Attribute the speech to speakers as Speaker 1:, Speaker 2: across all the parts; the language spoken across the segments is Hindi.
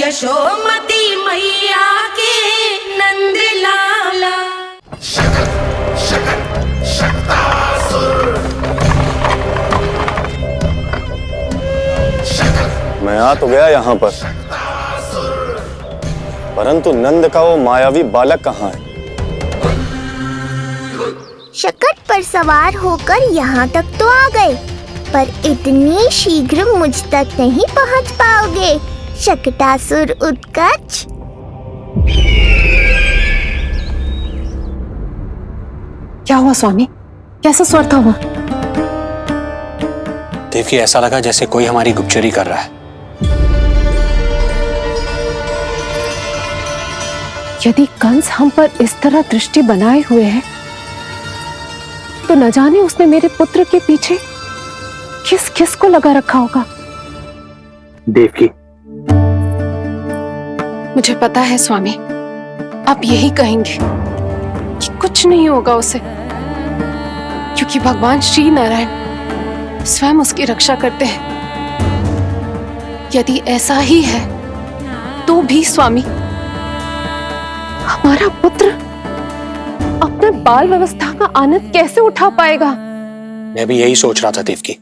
Speaker 1: यशोमती मैया के नंद लाला।
Speaker 2: मैं आ तो गया यहाँ पर, परंतु नंद का वो मायावी बालक कहाँ है?
Speaker 3: शकट पर सवार होकर यहाँ तक तो आ गए, पर इतनी शीघ्र मुझ तक नहीं पहुँच पाओगे शकटासुर उत्कच।
Speaker 4: क्या हुआ स्वामी? कैसा स्वर था वो?
Speaker 5: देवकी, ऐसा लगा जैसे कोई हमारी गुप्तचरी कर रहा है।
Speaker 4: यदि कंस हम पर इस तरह दृष्टि बनाए हुए है, तो न जाने उसने मेरे पुत्र के पीछे किस किस को लगा रखा होगा।
Speaker 5: देवकी,
Speaker 4: मुझे पता है स्वामी, आप यही कहेंगे कि कुछ नहीं होगा उसे, क्योंकि भगवान श्री नारायण स्वयं उसकी रक्षा करते हैं। यदि ऐसा ही है तो भी स्वामी, हमारा पुत्र अपने बाल व्यवस्था का आनंद कैसे उठा पाएगा?
Speaker 5: मैं भी यही सोच रहा था देवकी।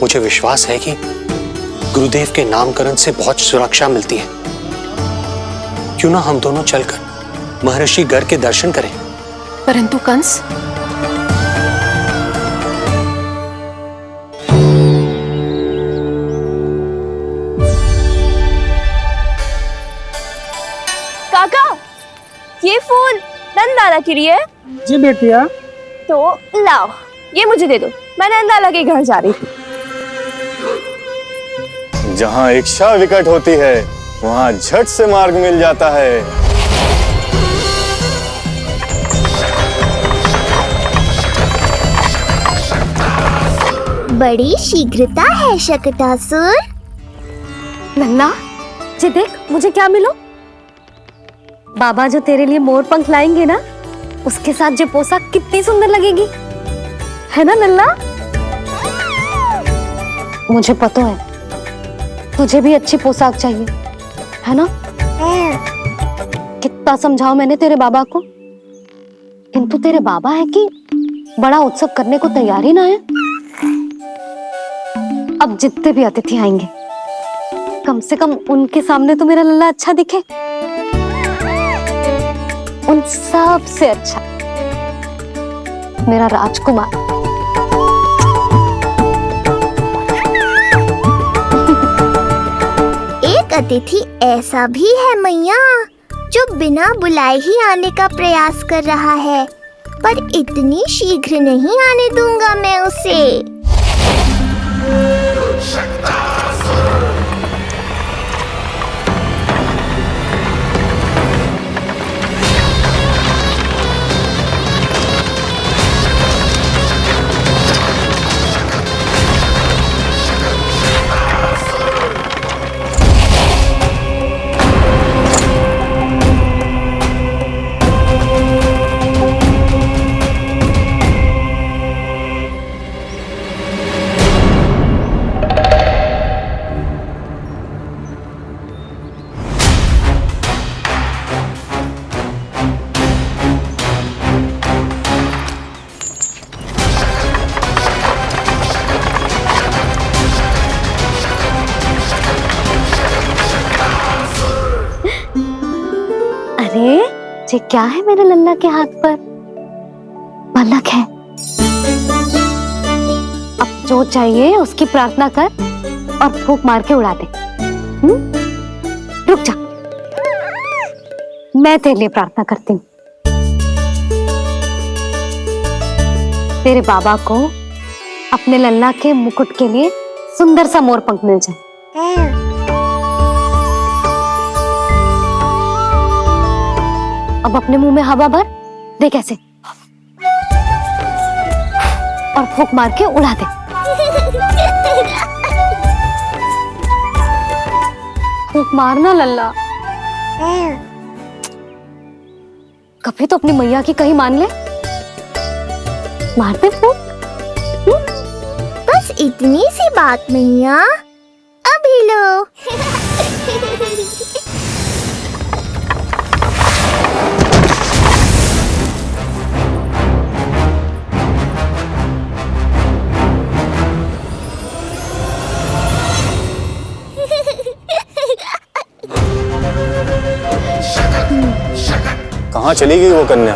Speaker 5: मुझे विश्वास है कि गुरुदेव के नामकरण से बहुत सुरक्षा मिलती है। क्यों ना हम दोनों चलकर महर्षि गर्ग के दर्शन करें?
Speaker 4: परंतु कंस,
Speaker 6: काका, ये फूल नंदाला के लिए है।
Speaker 7: जी बेटिया।
Speaker 6: तो लाओ, ये मुझे दे दो, मैं नंदाला के घर जा रही थी।
Speaker 2: जहाँ इच्छा विकट होती है, वहाँ झट से मार्ग मिल जाता है।
Speaker 3: बड़ी शीघ्रता है शकटासुर।
Speaker 6: नन्ना, जी देख मुझे क्या मिलो। बाबा जो तेरे लिए मोर पंख लाएंगे ना, उसके साथ जो पोशाक कितनी सुंदर लगेगी, है ना नन्ना? मुझे पता है तुझे भी अच्छी पोशाक चाहिए, है ना? कितना समझाओ मैंने तेरे बाबा को, किंतु तेरे बाबा है कि बड़ा उत्सव करने को तैयार ही ना है। अब जितने भी अतिथि आएंगे, कम से कम उनके सामने तो मेरा लल्ला अच्छा दिखे। उन सब से अच्छा मेरा राजकुमार।
Speaker 3: एक अतिथि ऐसा भी है मैया, जो बिना बुलाए ही आने का प्रयास कर रहा है, पर इतनी शीघ्र नहीं आने दूंगा मैं उसे।
Speaker 6: ये क्या है मेरे लल्ला के हाथ पर? बालक है। अब जो चाहिए उसकी प्रार्थना कर और फूंक मार के उड़ा दे। रुक जा, मैं तेरे लिए प्रार्थना करती हूँ। तेरे बाबा को अपने लल्ला के मुकुट के लिए सुंदर सा मोर पंख मिल जाए। अब अपने मुंह में हवा भर दे कैसे, और फूंक मार के उड़ा दे। फूंक मारना लल्ला। कभी तो अपनी मैया की कहीं मान ले। मारते फूंक।
Speaker 3: बस इतनी सी बात मैया, अभी लो।
Speaker 2: कहाँ चली गई वो कन्या?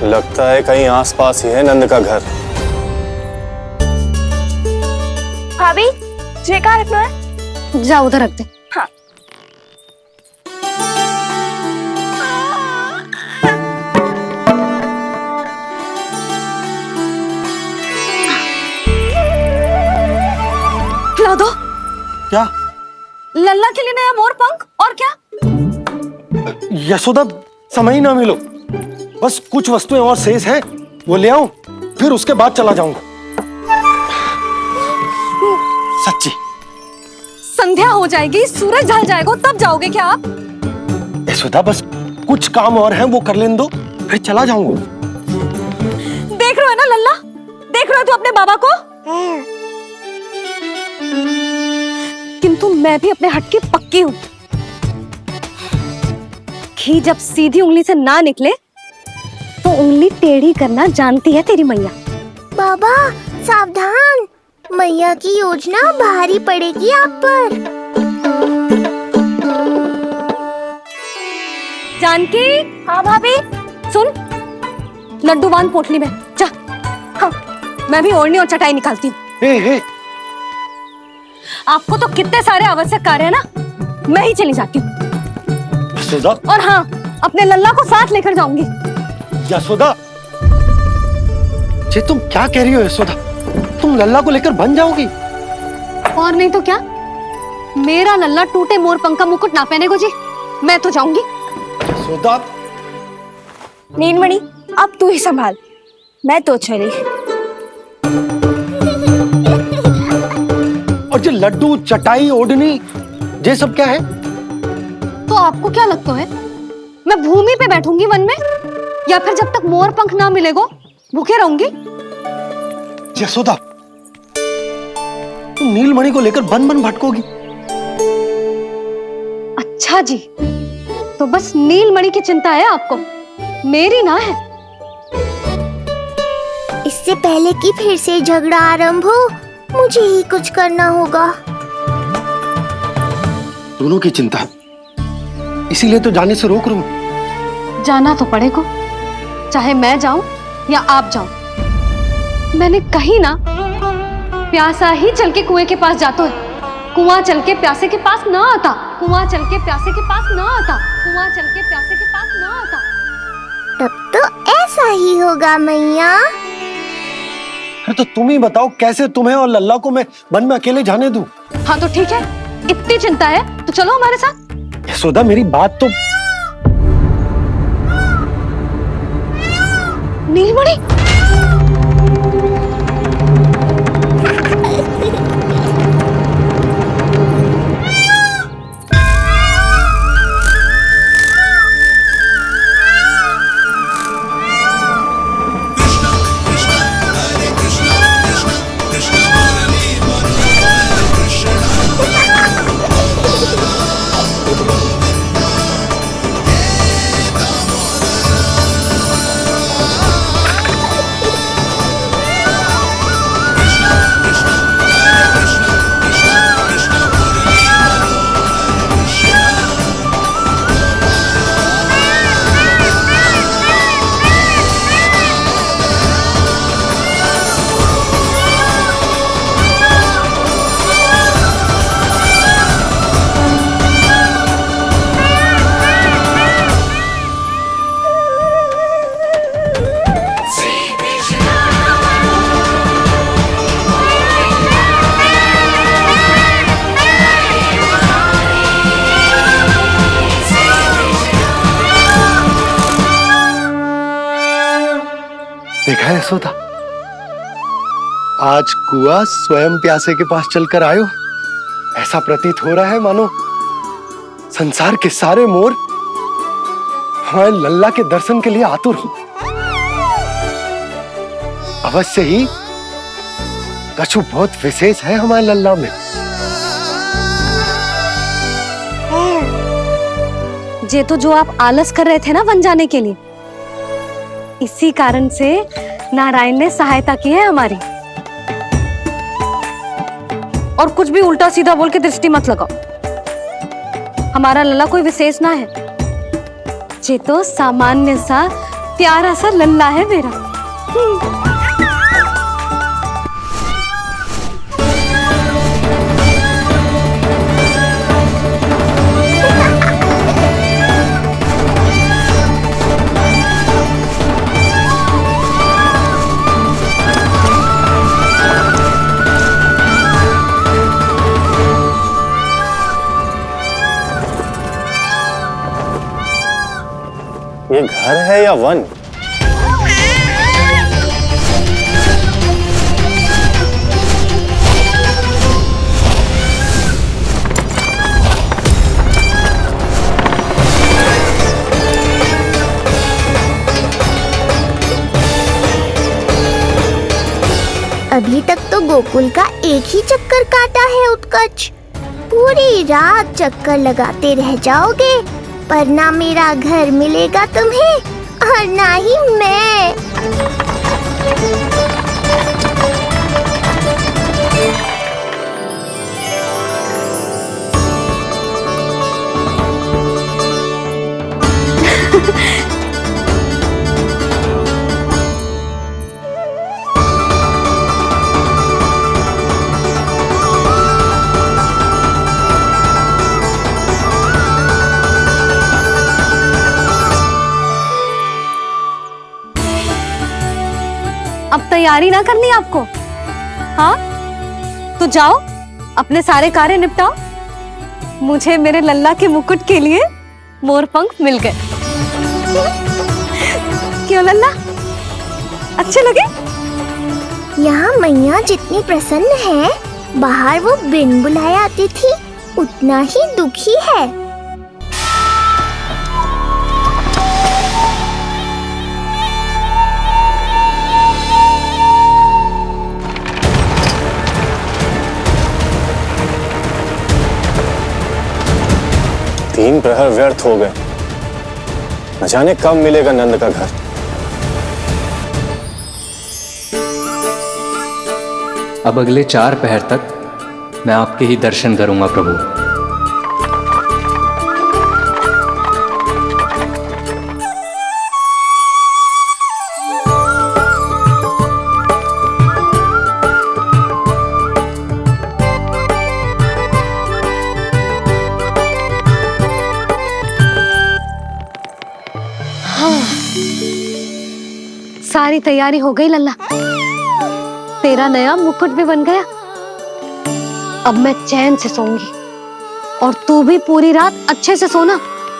Speaker 2: लगता है कहीं आसपास ही है नंद का घर।
Speaker 3: भाभी ये कहाँ रखना है?
Speaker 6: जा उधर रख दे।
Speaker 3: हाँ।
Speaker 6: खिला दो।
Speaker 7: क्या?
Speaker 6: लल्ला के लिए नया मोर पंख और क्या?
Speaker 7: यशोदा, समय ही ना मिलो, बस कुछ वस्तुएं और शेष हैं, वो ले आऊं, फिर उसके बाद चला जाऊंगा। सच्ची।
Speaker 6: संध्या हो जाएगी, सूरज ढल जाएगा, तब जाओगे क्या आप?
Speaker 7: यशोदा, बस कुछ काम और हैं, वो कर लेने दो, फिर चला जाऊंगा।
Speaker 6: देख रहे हो ना लल्ला, देख रहे हो तू अपने बाबा को? किंतु मैं भी अपने हट की पक्की हूं। घी जब सीधी उंगली से ना निकले तो उंगली टेढ़ी करना जानती है तेरी मैया।
Speaker 3: बाबा सावधान, मैया की योजना भारी पड़ेगी आप पर।
Speaker 6: जानकी। हाँ भाभी। सुन, लड्डू बांध पोटली में, जा। हाँ, मैं भी ओढ़नी और चटाई निकालती हूँ। आपको तो कितने सारे आवश्यक कार्य है ना, मैं ही चली जाती हूँ।
Speaker 7: यशोदा।
Speaker 6: और हाँ, अपने लल्ला को साथ लेकर जाऊंगी।
Speaker 7: यशोदा, ये तुम क्या कह रही हो यशोदा? तुम लल्ला को लेकर बन जाओगी?
Speaker 6: और नहीं तो क्या, मेरा लल्ला टूटे मोर पंख का मुकुट ना पहने को जी, मैं तो जाऊंगी।
Speaker 7: यशोदा।
Speaker 3: नीलमणि, अब तू ही संभाल, मैं तो चली।
Speaker 7: और ये लड्डू, चटाई, ओढ़नी, ये सब क्या है?
Speaker 6: तो आपको क्या लगता है, मैं भूमि पे बैठूंगी वन में, या फिर जब तक मोर पंख ना मिलेगो भूखे रहूंगी?
Speaker 7: यशोदा, तुम नीलमणि को लेकर बन बन भटकोगी।
Speaker 6: अच्छा जी, तो बस नीलमणि की चिंता है आपको, मेरी ना है।
Speaker 3: इससे पहले कि फिर से झगड़ा आरंभ हो, मुझे ही कुछ करना होगा।
Speaker 7: दोनों की चिंता है, इसीलिए तो जाने से रोक रहा हूं।
Speaker 6: जाना तो पड़ेगा, चाहे मैं जाऊं या आप जाओ। मैंने कहीं ना प्यासा ही चल के कुएं के पास जाता है, कुआं चल के प्यासे के पास ना आता, कुआं चल के प्यासे के पास ना आता, कुआं चल के प्यासे के पास ना आता।
Speaker 3: तब तो ऐसा ही होगा मैया।
Speaker 7: अरे तो तुम ही बताओ, कैसे तुम्हें और लल्ला को मैं वन में अकेले जाने दूं?
Speaker 6: हाँ तो ठीक है, इतनी चिंता है तो चलो हमारे साथ।
Speaker 7: यशोदा, मेरी बात तो।
Speaker 6: नीलमणि,
Speaker 7: देखा है यशोदा, आज कुआं स्वयं प्यासे के पास चलकर आयो। ऐसा प्रतीत हो रहा है मानो संसार के सारे मोर हमारे लल्ला के दर्शन के लिए आतुर हो। अवश्य ही कछु बहुत विशेष है हमारे लल्ला में।
Speaker 6: ये तो जो आप आलस कर रहे थे ना बन जाने के लिए, इसी कारण से नारायण ने सहायता की है हमारी। और कुछ भी उल्टा सीधा बोल के दृष्टि मत लगाओ। हमारा लल्ला कोई विशेष ना है, ये तो सामान्य सा प्यारा सा लल्ला है मेरा।
Speaker 2: ये घर है या वन?
Speaker 3: अभी तक तो गोकुल का एक ही चक्कर काटा है उत्कर्ष। पूरी रात चक्कर लगाते रह जाओगे, पर ना मेरा घर मिलेगा तुम्हें और ना ही मैं।
Speaker 6: अब तैयारी ना करनी आपको? हाँ, तो जाओ अपने सारे कार्य निपटाओ। मुझे मेरे लल्ला के मुकुट के लिए मोर पंख मिल गए। क्यों लल्ला, अच्छे लगे?
Speaker 3: यहाँ मैया जितनी प्रसन्न है, बाहर वो बिन बुलाए आती थी उतना ही दुखी है।
Speaker 2: तीन प्रहर व्यर्थ हो गए, न जाने कब मिलेगा नंद का घर।
Speaker 8: अब अगले 4 पहर तक मैं आपके ही दर्शन करूंगा प्रभु।
Speaker 6: सारी तैयारी हो गई लल्ला, तेरा नया मुकुट भी बन गया। अब मैं चैन से सोऊंगी और तू भी पूरी रात अच्छे से सोना,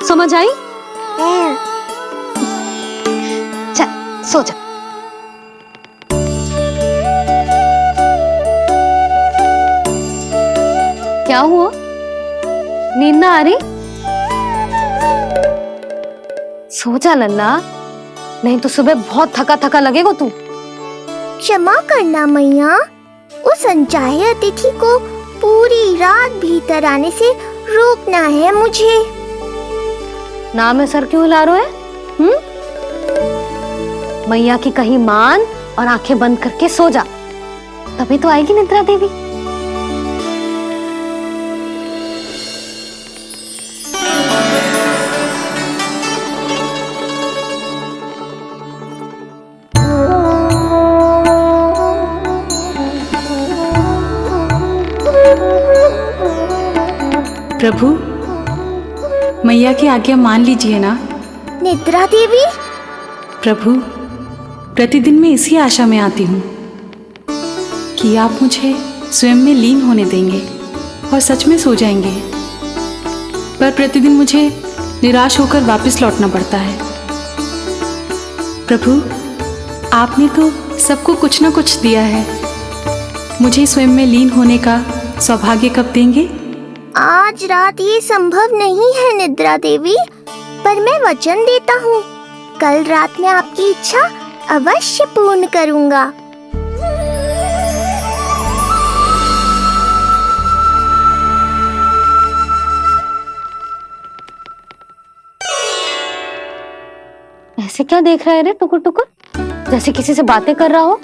Speaker 6: समझ आई? चल सो जा। क्या हुआ, नींद ना आ रही? सो जा लल्ला, नहीं तो सुबह बहुत थका थका लगेगा तू।
Speaker 3: क्षमा करना मैया, उस अनचाहे अतिथि को पूरी रात भीतर आने से रोकना है मुझे।
Speaker 6: नाम में सर क्यों हिला रहे है? मैया की कहीं मान और आंखें बंद करके सो जा, तभी तो आएगी निद्रा देवी।
Speaker 9: प्रभु, मैया की आज्ञा मान लीजिए ना।
Speaker 3: निद्रा देवी?
Speaker 9: प्रभु, प्रतिदिन मैं इसी आशा में आती हूँ कि आप मुझे स्वयं में लीन होने देंगे और सच में सो जाएंगे, पर प्रतिदिन मुझे निराश होकर वापस लौटना पड़ता है। प्रभु, आपने तो सबको कुछ ना कुछ दिया है, मुझे स्वयं में लीन होने का सौभाग्य कब देंगे?
Speaker 3: आज रात ये संभव नहीं है निद्रा देवी, पर मैं वचन देता हूँ कल रात में आपकी इच्छा अवश्य पूर्ण करूँगा।
Speaker 6: ऐसे क्या देख रहा है रे टुकुर टुकुर, जैसे किसी से बातें कर रहा हो?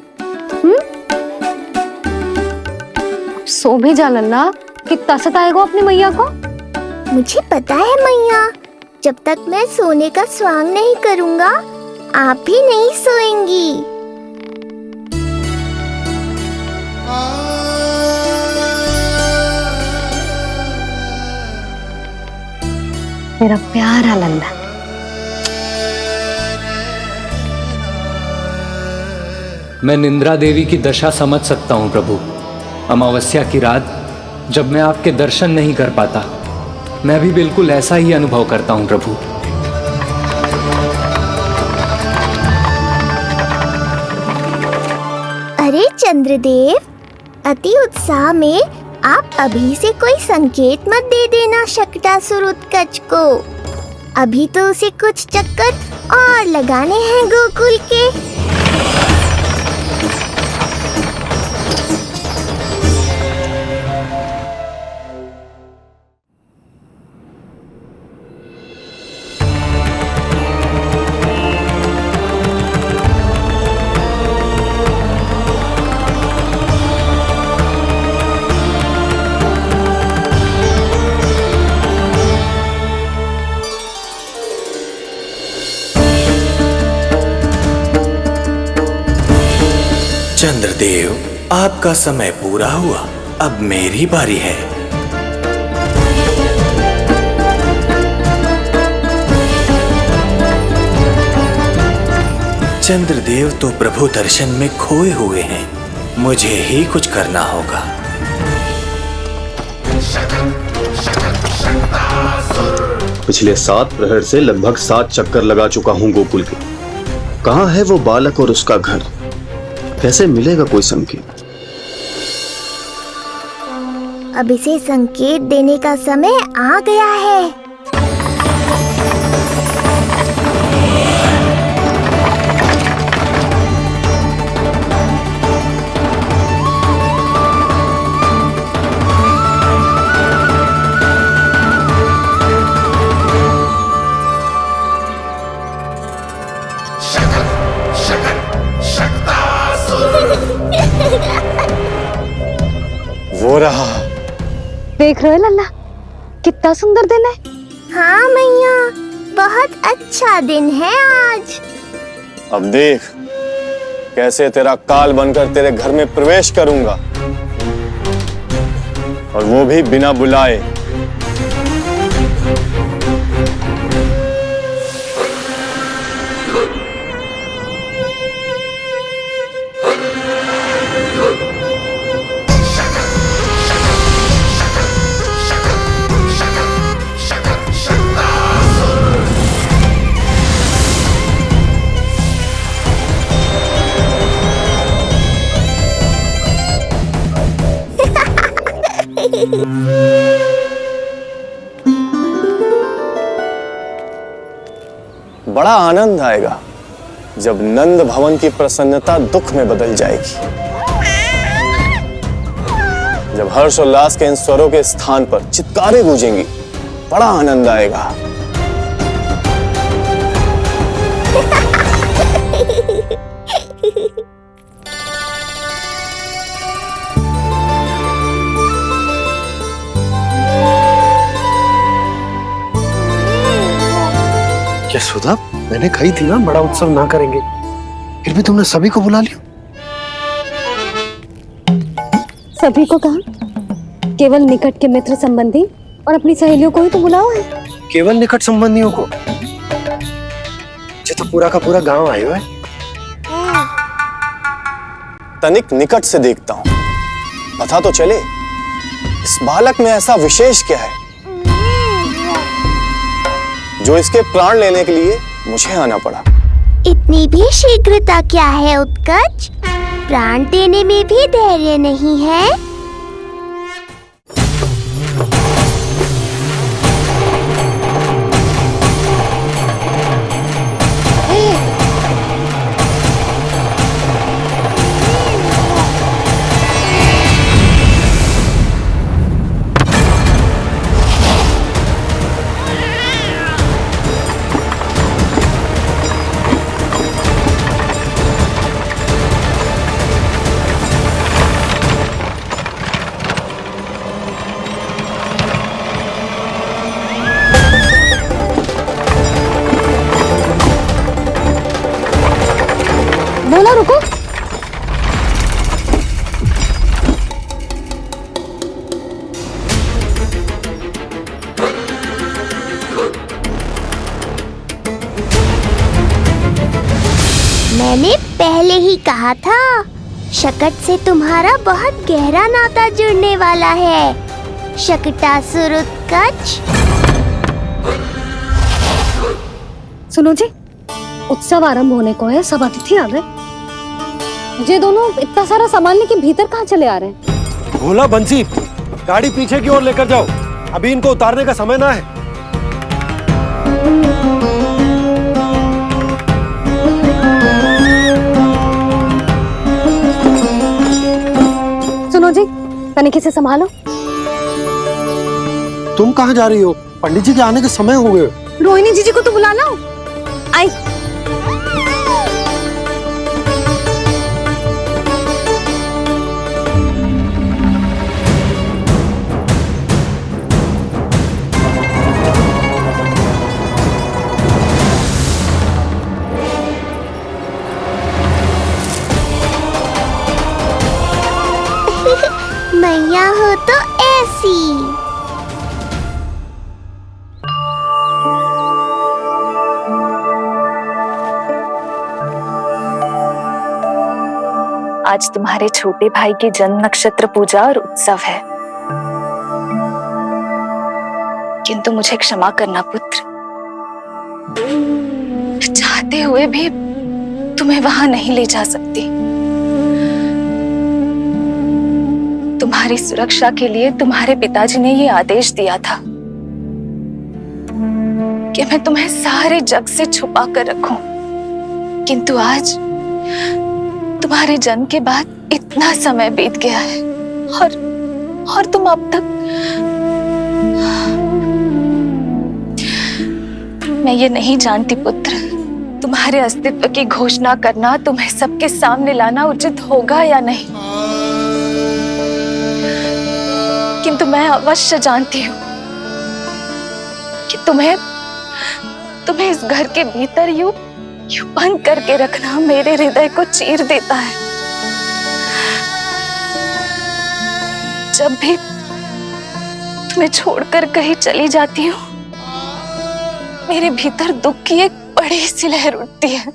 Speaker 6: सो भी जा लल्ला, कितना सताएगा अपनी मैया को।
Speaker 3: मुझे पता है मैया, जब तक मैं सोने का स्वांग नहीं करूंगा आप भी नहीं सोएंगी।
Speaker 6: मेरा प्यारा लल्ला।
Speaker 8: मैं निंद्रा देवी की दशा समझ सकता हूँ प्रभु। अमावस्या की रात जब मैं आपके दर्शन नहीं कर पाता, मैं भी बिल्कुल ऐसा ही अनुभव करता हूँ प्रभु।
Speaker 3: अरे चंद्रदेव, अति उत्साह में आप अभी से कोई संकेत मत दे देना शकटासुर उत्कच को। अभी तो उसे कुछ चक्कर और लगाने हैं गोकुल के।
Speaker 10: चंद्रदेव, आपका समय पूरा हुआ, अब मेरी बारी है। चंद्रदेव तो प्रभु दर्शन में खोए हुए हैं, मुझे ही कुछ करना होगा।
Speaker 2: पिछले 7 प्रहर से लगभग 7 चक्कर लगा चुका हूँ गोकुल के। कहाँ है वो बालक और उसका घर? कैसे मिलेगा कोई संकेत?
Speaker 3: अब इसे संकेत देने का समय आ गया है।
Speaker 2: वो रहा।
Speaker 6: देख रहे हो लल्ला, कितना सुंदर दिन है।
Speaker 3: हाँ मैया, बहुत अच्छा दिन है आज।
Speaker 2: अब देख कैसे तेरा काल बनकर तेरे घर में प्रवेश करूंगा, और वो भी बिना बुलाए। बड़ा आनंद आएगा जब नंद भवन की प्रसन्नता दुख में बदल जाएगी, जब हर्षोल्लास के इन स्वरों के स्थान पर चित्कारें गूंजेंगी। बड़ा आनंद आएगा।
Speaker 7: क्या सुधा, मैंने कही थी ना बड़ा उत्सव ना करेंगे, फिर भी तुमने सभी को बुला लिया।
Speaker 6: सभी को कहा? केवल निकट के मित्र संबंधी और अपनी सहेलियों को ही तो बुलाओ है।
Speaker 7: केवल निकट संबंधियों को? ये तो पूरा का पूरा गांव आयो है।
Speaker 2: तनिक निकट से देखता हूं, पता तो चले इस बालक में ऐसा विशेष क्या है जो इसके प्राण लेने के लिए मुझे आना पड़ा।
Speaker 3: इतनी भी शीघ्रता क्या है उत्कच? प्राण देने में भी धैर्य नहीं है। कहा था, शकट से तुम्हारा बहुत गहरा नाता जुड़ने वाला है। शकटासुर उत्कच।
Speaker 6: सुनो जी, उत्सव आरंभ होने को है, सब अतिथि आ गए। ये दोनों इतना सारा सामान लेके भीतर कहाँ चले आ रहे हैं?
Speaker 7: भोला बंसी, गाड़ी पीछे की ओर लेकर जाओ, अभी इनको उतारने का समय ना है।
Speaker 6: सुनो जी, तनिक से संभालो।
Speaker 7: तुम कहाँ जा रही हो? पंडित जी के आने के समय हो गए।
Speaker 6: रोहिणी जीजी को तो बुला लो। आई।
Speaker 3: मैया हो तो ऐसी।
Speaker 11: आज तुम्हारे छोटे भाई की जन्म नक्षत्र पूजा और उत्सव है, किंतु मुझे क्षमा करना पुत्र। चाहते हुए भी तुम्हें वहां नहीं ले जा सकती। तुम्हारी सुरक्षा के लिए तुम्हारे पिताजी ने ये आदेश दिया था कि मैं तुम्हें सारे जग से छुपा कर रखूं, किंतु आज तुम्हारे जन्म के बाद इतना समय बीत गया है और तुम अब तक। मैं ये नहीं जानती पुत्र, तुम्हारे अस्तित्व की घोषणा करना, तुम्हें सबके सामने लाना उचित होगा या नहीं, किंतु मैं अवश्य जानती हूँ कि तुम्हें इस घर के भीतर यूं बंद करके रखना मेरे हृदय को चीर देता है। जब भी तुम्हें छोड़कर कहीं चली जाती हूँ, मेरे भीतर दुख की एक बड़ी सी लहर उठती है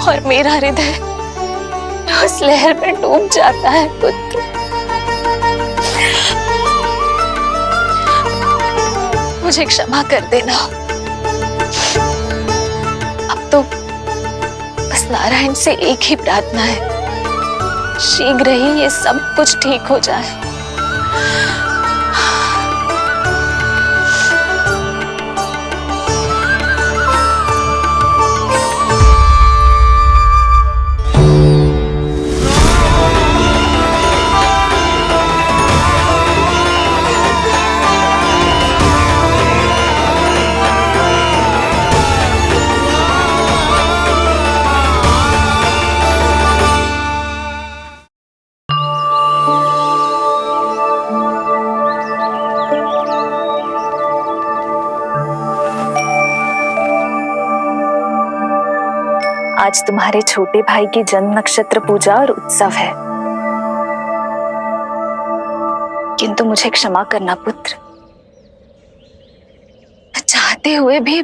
Speaker 11: और मेरा हृदय उस लहर में डूब जाता है पुत्र। मुझे क्षमा कर देना। अब तो बस नारायण से एक ही प्रार्थना है, शीघ्र ही ये सब कुछ ठीक हो जाए। आज तुम्हारे छोटे भाई की जन्म नक्षत्र पूजा और उत्सव है, किंतु मुझे क्षमा करना पुत्र। चाहते हुए भी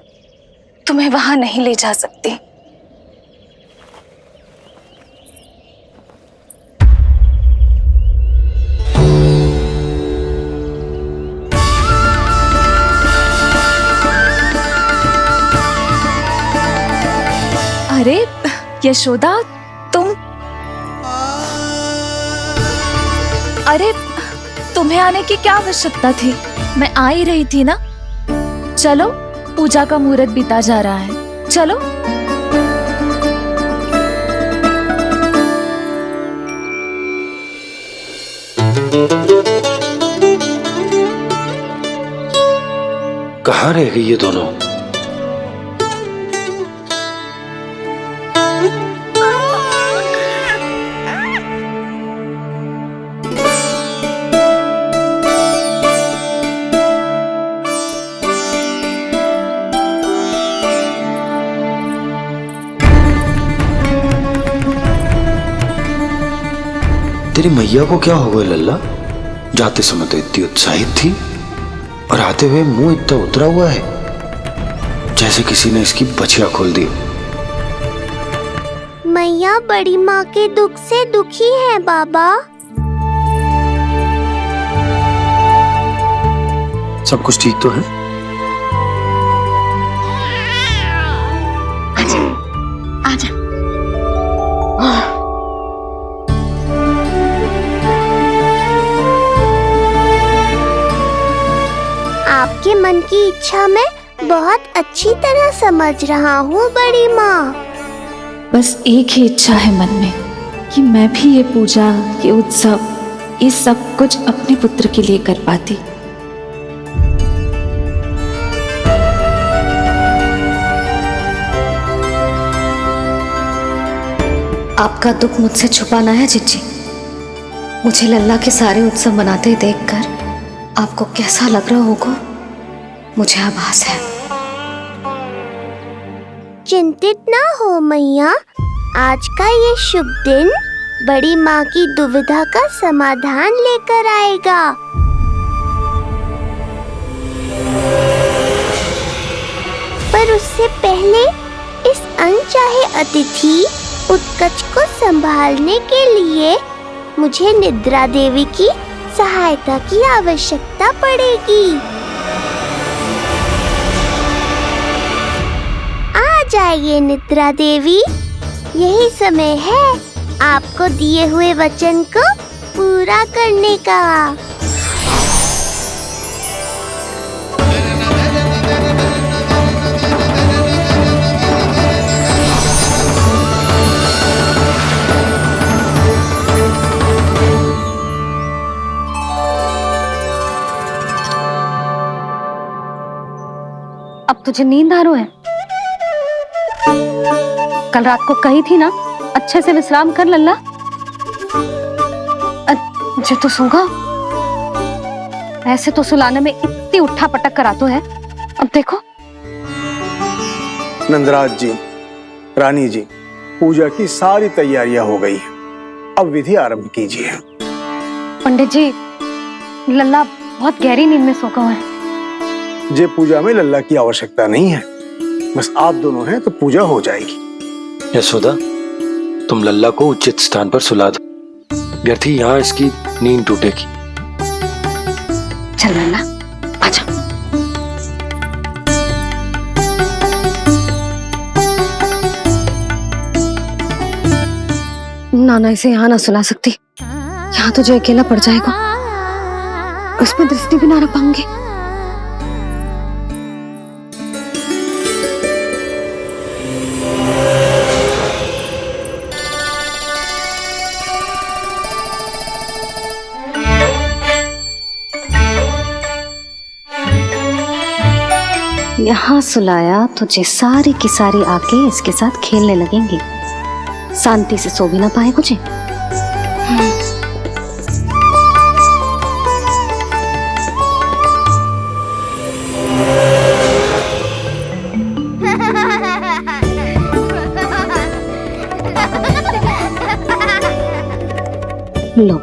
Speaker 11: तुम्हें वहां नहीं ले जा सकती। अरे यशोदा, तुम। अरे तुम्हें आने की क्या आवश्यकता थी? मैं आ ही रही थी ना। चलो, पूजा का मुहूर्त बीता जा रहा है, चलो।
Speaker 10: कहाँ रह गई ये दोनों? तेरी मैया को क्या हो गया लल्ला? जाते समय तो इतनी उत्साहित थी और आते हुए मुंह इतना उतरा हुआ है जैसे किसी ने इसकी बछिया खोल दी।
Speaker 3: मैया बड़ी माँ के दुख से दुखी है बाबा।
Speaker 10: सब कुछ ठीक तो है?
Speaker 3: आजा। आपके मन की इच्छा मैं बहुत अच्छी तरह समझ रहा हूँ बड़ी माँ।
Speaker 9: बस एक ही इच्छा है मन में कि मैं भी ये पूजा, ये उत्सव, ये सब कुछ अपने पुत्र के लिए कर पाती। आपका दुख मुझसे छुपाना है जिज्जी। मुझे लल्ला के सारे उत्सव मनाते देखकर आपको कैसा लग रहा होगा मुझे आभास है।
Speaker 3: चिंतित ना हो मैया, आज का ये शुभ दिन बड़ी माँ की दुविधा का समाधान लेकर आएगा। पर उससे पहले इस अनचाहे अतिथि उत्कच को संभालने के लिए मुझे निद्रा देवी की सहायता की आवश्यकता पड़ेगी। आ जाइए निद्रा देवी, यही समय है आपको दिए हुए वचन को पूरा करने का।
Speaker 6: अब तुझे नींद आ रही है? कल रात को कही थी ना अच्छे से विश्राम कर लल्ला। जे तो सोगा, ऐसे तो सुलाने में इतनी उठा पटक करातो है। अब देखो।
Speaker 12: नंदराज जी, रानी जी, पूजा की सारी तैयारियां हो गई हैं। अब विधि आरंभ कीजिए।
Speaker 6: पंडित जी, लल्ला बहुत गहरी नींद में सो गया है।
Speaker 12: जे पूजा में लल्ला की आवश्यकता नहीं है, बस आप दोनों हैं तो पूजा हो जाएगी।
Speaker 10: यशोदा, तुम लल्ला को उचित स्थान पर सुला दो, व्यर्थ ही यहाँ इसकी नींद टूटेगी।
Speaker 6: चल लल्ला, आजा। नाना इसे यहाँ ना सुला सकती, यहाँ तुझे अकेला पड़ जाएगा, उसमें दृष्टि भी ना रख पाऊंगी। यहाँ सुलाया तुझे सारी की सारी आके इसके साथ खेलने लगेंगी, शांति से सो भी ना पाए कुछ। लो,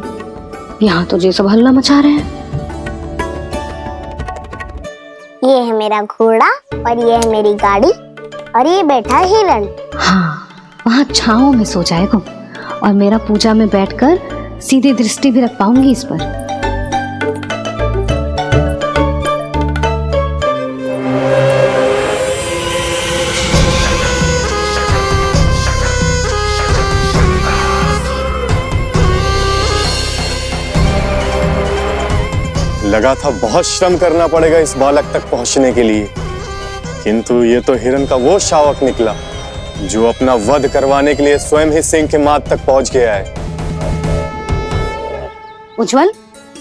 Speaker 6: यहाँ तुझे सब हल्ला मचा रहे हैं।
Speaker 3: ये है मेरा घोड़ा और ये है मेरी गाड़ी और ये बैठा है हिरण।
Speaker 6: हाँ, वहाँ छांव में सो जाएगा और मेरा पूजा में बैठकर सीधी दृष्टि भी रख पाऊंगी इस पर।
Speaker 12: लगा था बहुत श्रम करना पड़ेगा इस बालक तक पहुंचने के लिए, किंतु ये तो हिरण का वो शावक निकला जो अपना वध करवाने के लिए स्वयं ही सिंह के माथ तक पहुंच गया है।
Speaker 6: उज्जवल,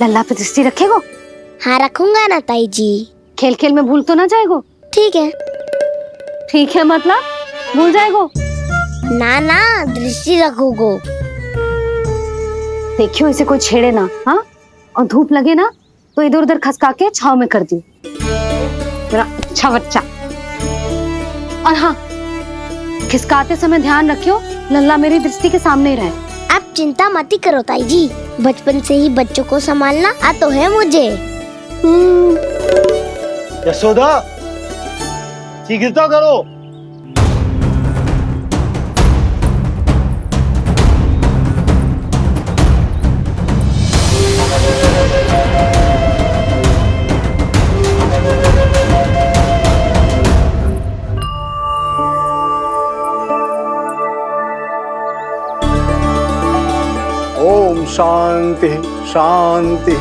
Speaker 6: लल्ला पे दृष्टि रखेगो?
Speaker 3: हाँ रखूंगा ना ताई जी।
Speaker 6: खेल खेल में भूल तो ना जाएगो?
Speaker 3: ठीक है।
Speaker 6: ठीक है मतलब भूल जाएगो?
Speaker 3: ना ना, दृष्टि रखोगो।
Speaker 6: देखियो इसे कोई छेड़े ना, हाँ? और धूप लगे ना तो इधर उधर खसका के छाव में कर दी। मेरा अच्छा बच्चा। और हाँ, खिसकाते समय ध्यान रखियो लल्ला मेरी दृष्टि के सामने ही रहे।
Speaker 3: आप चिंता मत करो ताई जी, बचपन से ही बच्चों को संभालना आता है मुझे।
Speaker 7: यशोदा, शीघ्रता करो।
Speaker 12: ओम शांति शांति।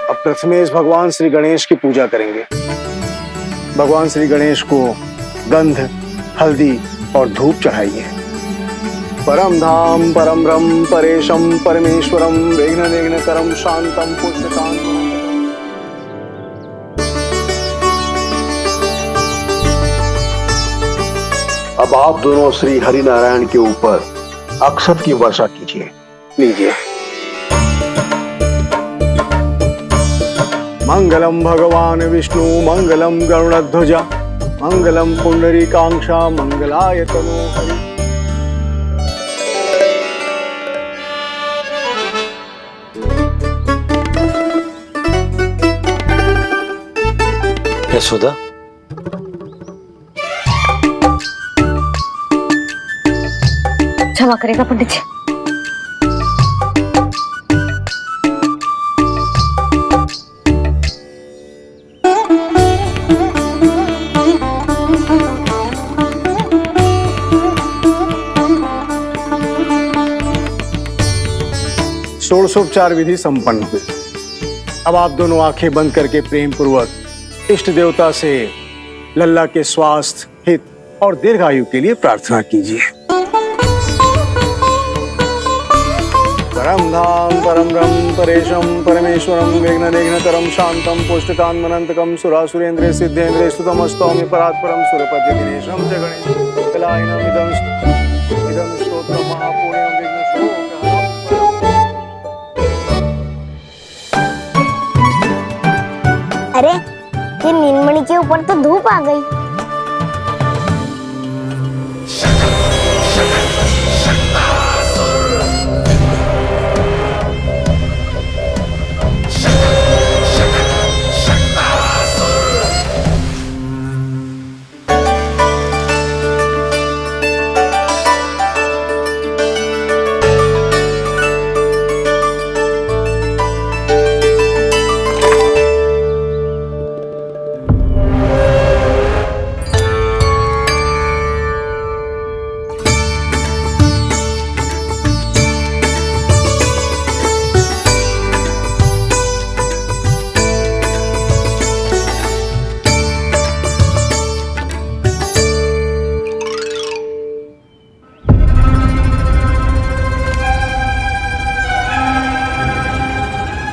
Speaker 12: अब प्रथमेश भगवान श्री गणेश की पूजा करेंगे। भगवान श्री गणेश को गंध, हल्दी और धूप चढ़ाइए। परम धाम परम ब्रह्म परेशम परमेश्वरम विघ्न निघ्नकरम शांतम पुष्टकांतम।
Speaker 7: अब आप दोनों श्री हरि नारायण के ऊपर अक्षत की वर्षा कीजिए।
Speaker 12: लीजिए। मंगलम भगवान विष्णु मंगलम गरुड़ध्वजा मंगलम पुंडरीकाक्षा मंगलाय तनोहरि।
Speaker 10: यशोदा,
Speaker 6: क्षमा करेगा पंडित जी।
Speaker 12: षोडशोपचार विधि संपन्न हुई। अब आप दोनों आंखें बंद करके प्रेम पूर्वक इष्ट देवता से लल्ला के स्वास्थ्य, हित और दीर्घायु के लिए प्रार्थना कीजिए। परम धाम परम ब्रह्म परेशम परमेश्वरम विघ्न निघ्नकरम शांतम पुष्टकांतमनंतकम सुरासुरेंद्र सिद्धेंद्र स्तुतमस्तौमि परात्परम सुरपति दिनेशम च गणेश कलायनम इदं स्तोत्रम महापुण्यम विघ्नशोकहरम।
Speaker 3: अरे ये नीलमणि के ऊपर तो धूप आ गई।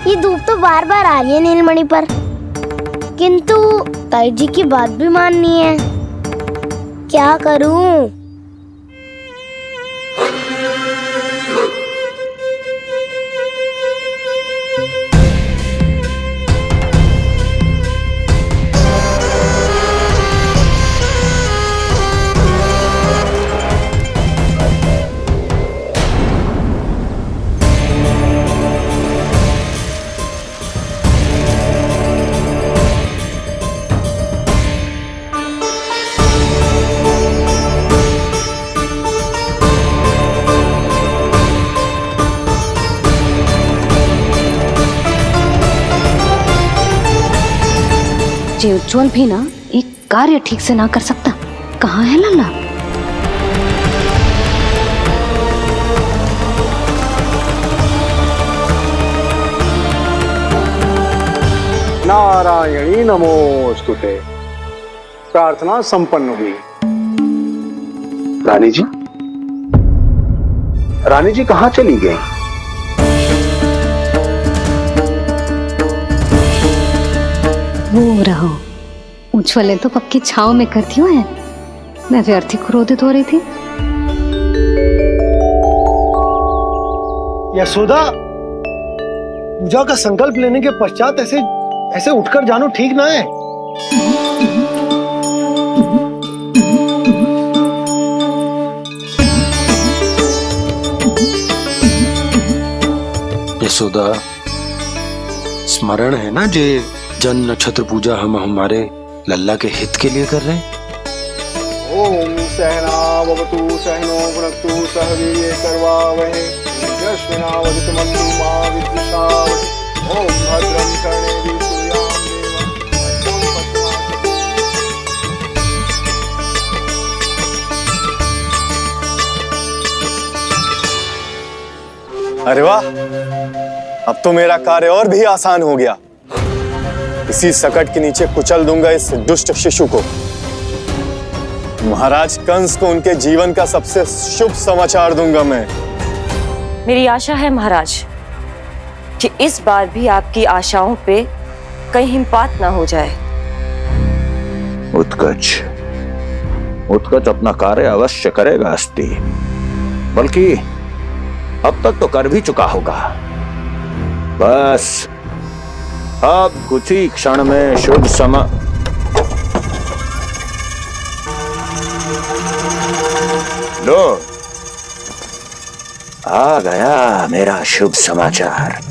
Speaker 3: ये धूप तो बार बार आ रही है नीलमणि पर, किंतु ताई जी की बात भी माननी है। क्या करूं?
Speaker 6: जे उज्जवल भी ना एक कार्य ठीक से ना कर सकता। कहाँ है लल्ला?
Speaker 12: नारायणी नमोस्तुते। प्रार्थना संपन्न हुई।
Speaker 7: रानी जी, रानी जी कहाँ चली गई?
Speaker 6: वो रहो, उज्जवल तो पक्की छाव में करती हुए है। मैं व्यर्थ ही क्रोधित हो रही थी।
Speaker 7: यशोदा, पूजा का संकल्प लेने के पश्चात ऐसे उठकर जानो ठीक ना है।
Speaker 10: यशोदा, स्मरण है ना जे जन नक्षत्र पूजा हम हमारे लल्ला के हित के लिए कर रहे हैं।
Speaker 12: ओम सहना भवतु सहनो भुनक्तु सह वीर्ये करवावहै अश्विनावदितमस्तु मा विद्विषावति। ओम भद्रं कर्णेभिः सूर्यां देवं भद्रं पश्चिमात्। अरे वाह, अब तो मेरा कार्य और भी आसान हो गया। इसी सकट के नीचे कुचल दूंगा इस दुष्ट शिशु को। महाराज कंस को उनके जीवन का सबसे शुभ समाचार दूंगा मैं।
Speaker 13: मेरी आशा है महाराज कि इस बार भी आपकी आशाओं पे कहीं हिमपात ना हो जाए।
Speaker 10: उत्कच अपना कार्य अवश्य करेगा अस्ति, बल्कि अब तक तो कर भी चुका होगा। बस अब कुछ ही क्षण में शुभ समय। लो, आ गया मेरा शुभ समाचार।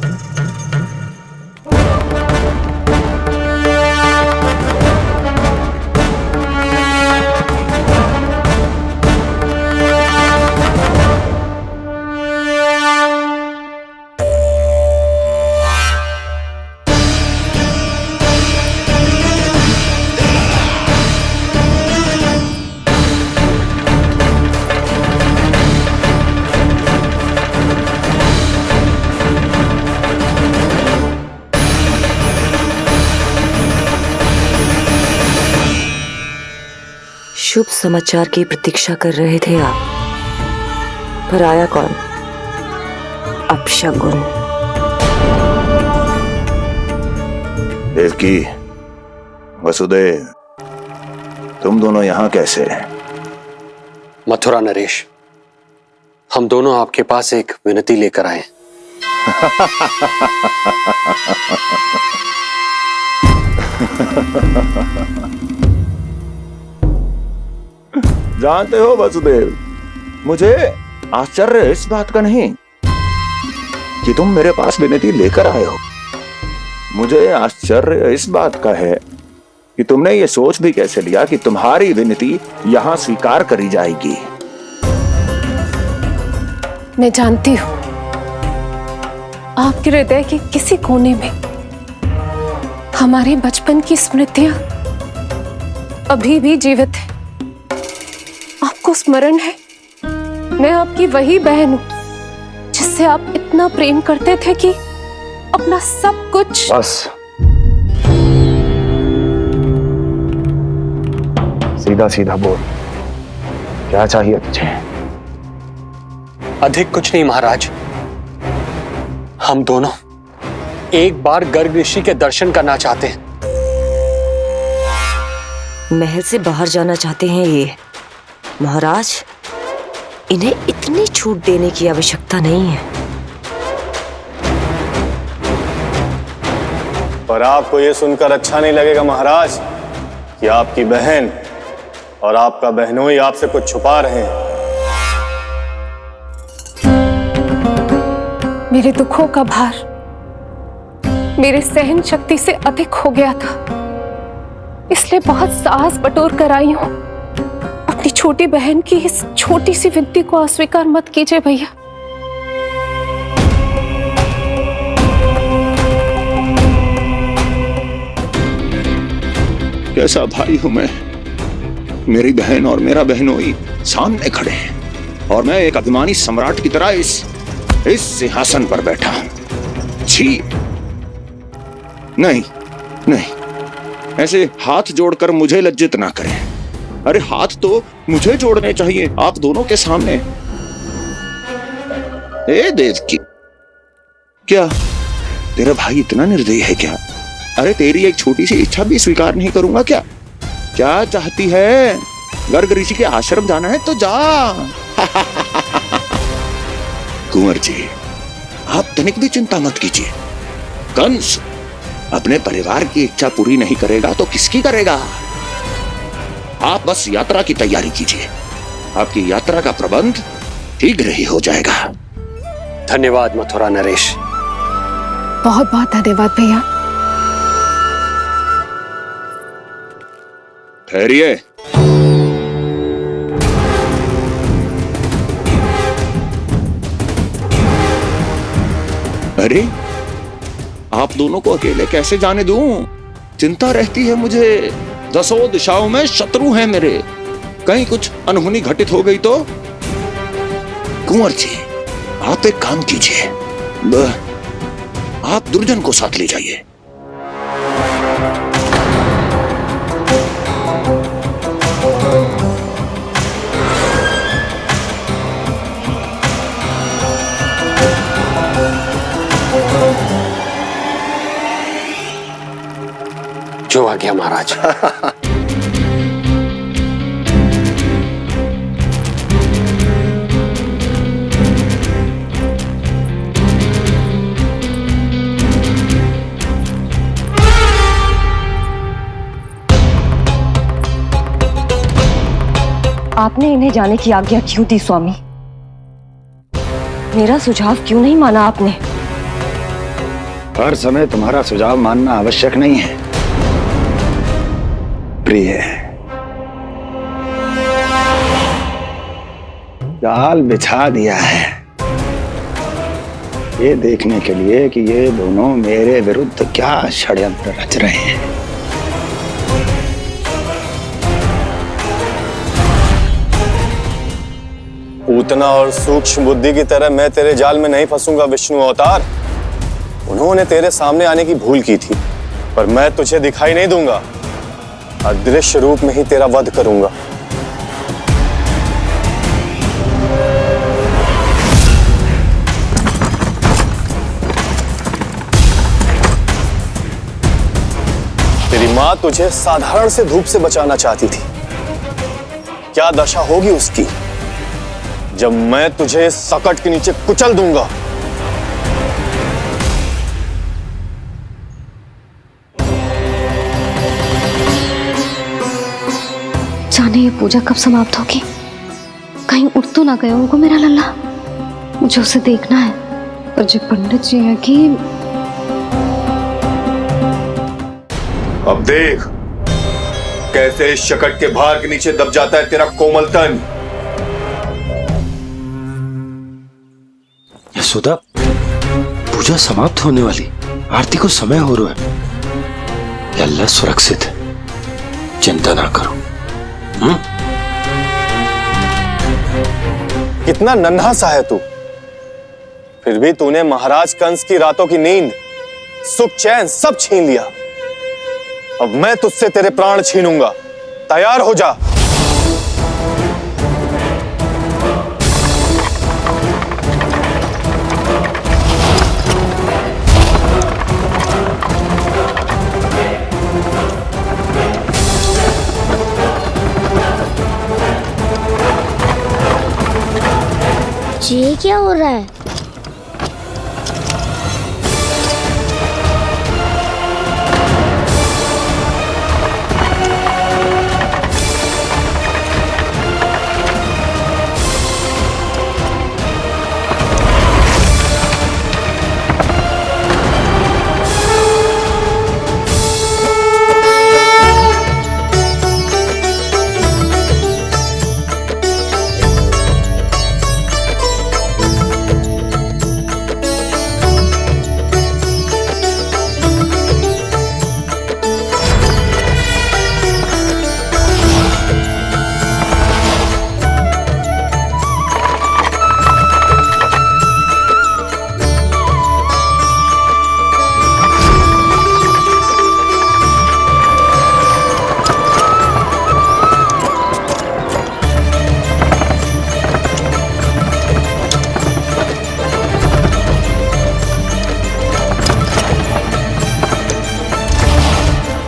Speaker 13: शुभ समाचार की प्रतीक्षा कर रहे थे आप, पर आया कौन? अपशगुन।
Speaker 10: देवकी, वसुदेव, तुम दोनों यहाँ कैसे?
Speaker 5: मथुरा नरेश, हम दोनों आपके पास एक विनती लेकर आए।
Speaker 10: जानते हो वसुदेव, मुझे आश्चर्य इस बात का नहीं कि तुम मेरे पास विनती लेकर आए हो। मुझे आश्चर्य इस बात का है कि तुमने ये सोच भी कैसे लिया कि तुम्हारी विनती यहाँ स्वीकार करी जाएगी।
Speaker 4: मैं जानती हूँ आपके हृदय के किसी कोने में हमारे बचपन की स्मृतियां अभी भी जीवित है। आपको स्मरण है, मैं आपकी वही बहन हूं जिससे आप इतना प्रेम करते थे कि अपना सब कुछ।
Speaker 10: बस सीधा सीधा बोल, क्या चाहिए तुझे?
Speaker 5: अधिक कुछ नहीं महाराज, हम दोनों एक बार गर्ग ऋषि के दर्शन करना चाहते हैं।
Speaker 13: महल से बाहर जाना चाहते हैं ये महाराज, इन्हें इतनी छूट देने की आवश्यकता नहीं है।
Speaker 12: पर आपको यह सुनकर अच्छा नहीं लगेगा महाराज कि आपकी बहन और आपका बहनोई आपसे कुछ छुपा रहे हैं।
Speaker 4: मेरे दुखों का भार मेरे सहन शक्ति से अधिक हो गया था, इसलिए बहुत साहस बटोर कर आई हूं। अपनी छोटी बहन की इस छोटी सी विनती को अस्वीकार मत कीजिए भैया।
Speaker 10: कैसा भाई हूं मैं? मेरी बहन और मेरा बहनोई सामने खड़े हैं और मैं एक अभिमानी सम्राट की तरह इस सिंहासन पर बैठा हूं। छी, नहीं नहीं, ऐसे हाथ जोड़कर मुझे लज्जित ना करें। अरे हाथ तो मुझे जोड़ने चाहिए आप दोनों के सामने। ए देवकी, क्या तेरा भाई इतना निर्दयी है क्या? अरे तेरी एक छोटी सी इच्छा भी स्वीकार नहीं करूंगा क्या? क्या चाहती है? गर्ग ऋषि के आश्रम जाना है तो जा। कुंवर जी, आप तनिक भी चिंता मत कीजिए। कंस अपने परिवार की इच्छा पूरी नहीं करेगा तो किसकी करेगा? आप बस यात्रा की तैयारी कीजिए, आपकी यात्रा का प्रबंध शीघ्र ही हो जाएगा।
Speaker 5: धन्यवाद मथुरा नरेश।
Speaker 4: बहुत बहुत धन्यवाद भैया।
Speaker 10: ठहरिए। अरे आप दोनों को अकेले कैसे जाने दूं? चिंता रहती है मुझे। 10 दिशाओं में शत्रु हैं मेरे। कहीं कुछ अनहोनी घटित हो गई तो? कुंवर जी, आप एक काम कीजिए, आप दुर्जन को साथ ले जाइए।
Speaker 5: जो आ गया महाराज।
Speaker 13: आपने इन्हें जाने की आज्ञा क्यों दी स्वामी? मेरा सुझाव क्यों नहीं माना आपने?
Speaker 10: हर समय तुम्हारा सुझाव मानना आवश्यक नहीं है प्रिय। जाल बिछा दिया है ये देखने के लिए कि ये दोनों मेरे विरुद्ध क्या षड्यंत्र रच रहे हैं।
Speaker 12: पूतना और सूक्ष्म बुद्धि की तरह मैं तेरे जाल में नहीं फंसूंगा विष्णु अवतार। उन्होंने तेरे सामने आने की भूल की थी, पर मैं तुझे दिखाई नहीं दूंगा। अदृश्य रूप में ही तेरा वध करूंगा। तेरी मां तुझे साधारण से धूप से बचाना चाहती थी। क्या दशा होगी उसकी जब मैं तुझे सकट के नीचे कुचल दूंगा।
Speaker 6: जाने ये पूजा कब समाप्त होगी? कहीं उठ तो ना गए होगा मेरा लल्ला। मुझे उसे देखना है। पर जो पंडित जी है कि
Speaker 12: अब देख कैसे इस शकट के भार के नीचे दब जाता है तेरा कोमल तन।
Speaker 2: यशोदा, पूजा समाप्त होने वाली, आरती को समय हो रहा है। अल्लाह सुरक्षित है, चिंता ना करो।
Speaker 12: कितना नन्हा सा है तू, फिर भी तूने महाराज कंस की रातों की नींद, सुख चैन सब छीन लिया। अब मैं तुझसे तेरे प्राण छीनूंगा। तैयार हो जा।
Speaker 3: ये क्या हो रहा है?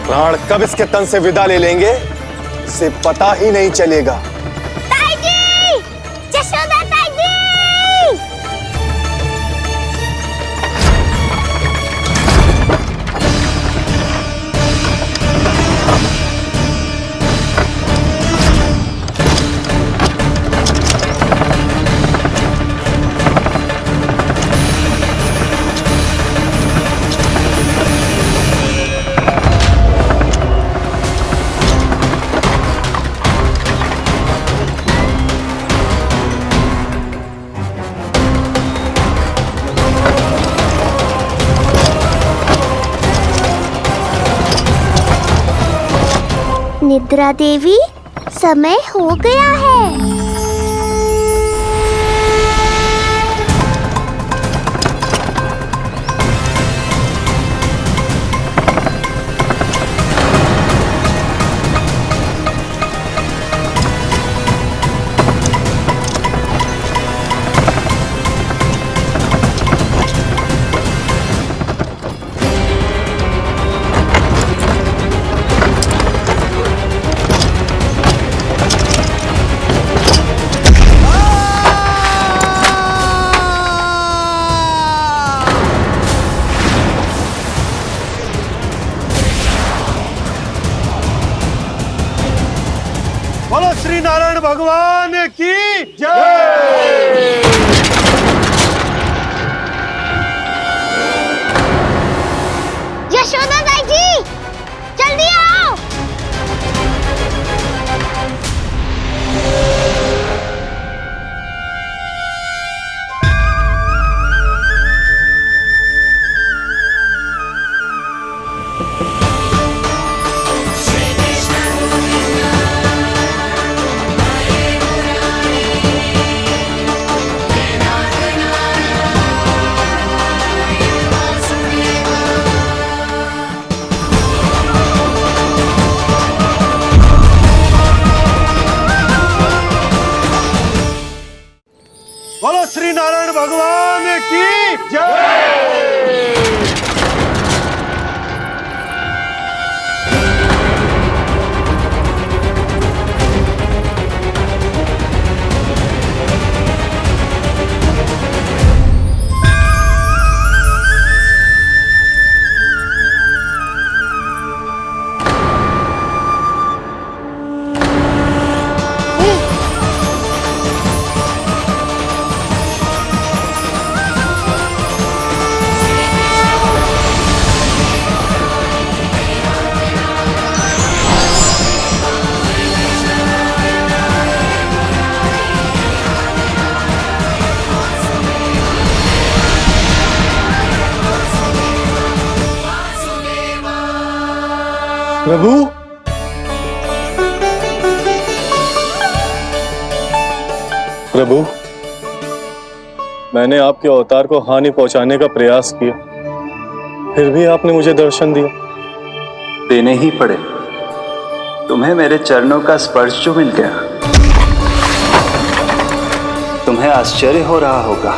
Speaker 3: प्राण कब इसके तन से विदा ले लेंगे इसे पता ही नहीं चलेगा। ताई जी! जशोदा ताई जी! निद्रा देवी, समय हो गया है।
Speaker 7: बोलो श्री नारायण भगवान की जय।
Speaker 3: यशोदा दाई जी, जल्दी आओ।
Speaker 7: बोलो श्री नारायण भगवान की जय। प्रभु,
Speaker 12: प्रभु, मैंने आपके अवतार को हानि पहुंचाने का प्रयास किया, फिर भी आपने मुझे दर्शन दिया।
Speaker 14: देने ही पड़े। तुम्हें मेरे चरणों का स्पर्श जो मिल गया, तुम्हें आश्चर्य हो रहा होगा।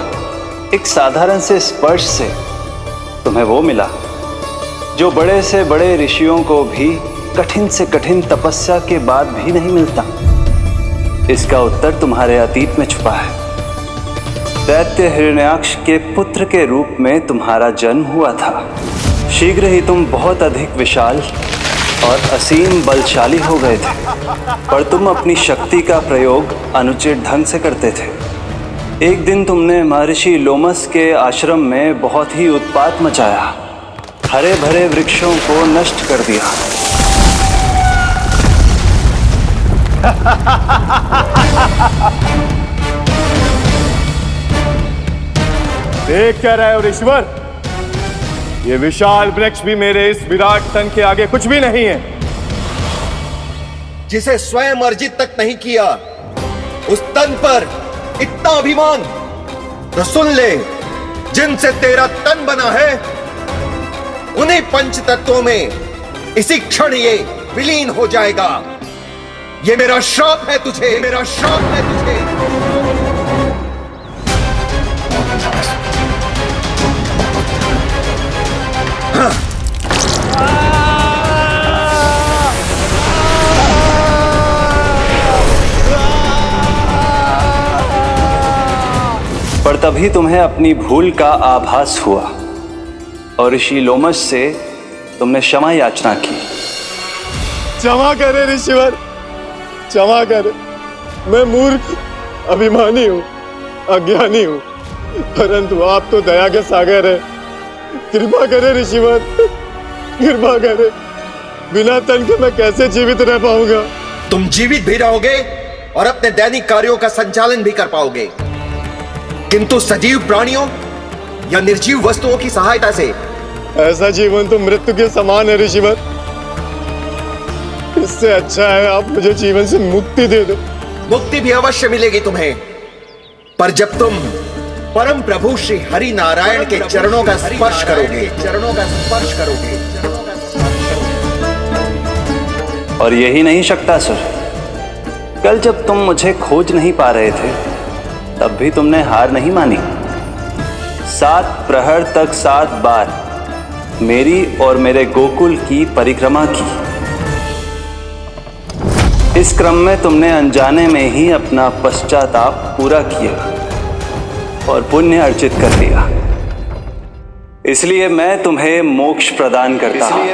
Speaker 14: एक साधारण से स्पर्श से तुम्हें वो मिला जो बड़े से बड़े ऋषियों को भी कठिन से कठिन तपस्या के बाद भी नहीं मिलता। इसका उत्तर तुम्हारे अतीत में छुपा है। दैत्य हिरण्याक्ष के पुत्र के रूप में तुम्हारा जन्म हुआ था। शीघ्र ही तुम बहुत अधिक विशाल और असीम बलशाली हो गए थे, पर तुम अपनी शक्ति का प्रयोग अनुचित ढंग से करते थे। एक दिन तुमने महर्षि लोमस के आश्रम में बहुत ही उत्पात मचाया, हरे भरे वृक्षों को नष्ट कर दिया।
Speaker 12: देख क्या रहे हो ऋषिवर? ये विशाल वृक्ष भी मेरे इस विराट तन के आगे कुछ भी नहीं है।
Speaker 7: जिसे स्वयं अर्जित तक नहीं किया, उस तन पर इतना अभिमान, तो सुन ले, जिनसे तेरा तन बना है उन्हीं पंच तत्वों में इसी क्षण ये विलीन हो जाएगा। ये मेरा श्राप है तुझे, मेरा श्राप है तुझे।
Speaker 14: पर तभी तुम्हें अपनी भूल का आभास हुआ और ऋषि लोमस से तुमने क्षमा याचना की।
Speaker 12: क्षमा करे ऋषिवर, क्षमा करे। मैं मूर्ख, अभिमानी हूँ, अज्ञानी हूँ, परंतु आप तो दया के सागर है। कृपा करे ऋषिवर, कृपा करे। बिना तन के मैं कैसे जीवित रह पाऊंगा?
Speaker 7: तुम जीवित भी रहोगे और अपने दैनिक कार्यों का संचालन भी कर पाओगे, किंतु सजीव प्राणियों या निर्जीव वस्तुओं की सहायता से
Speaker 12: ऐसा जीवन तो मृत्यु के समान है ऋषिवर। इससे अच्छा है आप मुझे जीवन से मुक्ति दे दो।
Speaker 7: मुक्ति भी अवश्य मिलेगी तुम्हें, पर जब तुम परम प्रभु श्री हरि नारायण के चरणों का स्पर्श करोगे।
Speaker 14: और यही नहीं शक्तासुर, कल जब तुम मुझे खोज नहीं पा रहे थे तब भी तुमने हार नहीं मानी। 7 प्रहर तक 7 बार मेरी और मेरे गोकुल की परिक्रमा की। इस क्रम में तुमने अनजाने में ही अपना पश्चाताप पूरा किया और पुण्य अर्जित कर लिया। इसलिए मैं तुम्हें मोक्ष प्रदान करता हूं।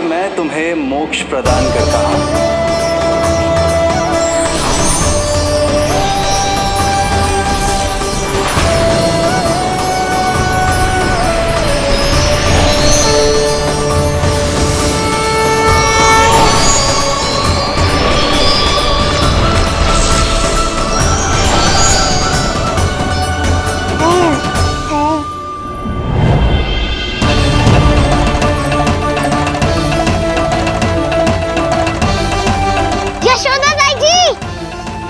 Speaker 3: यशोदा दाई जी,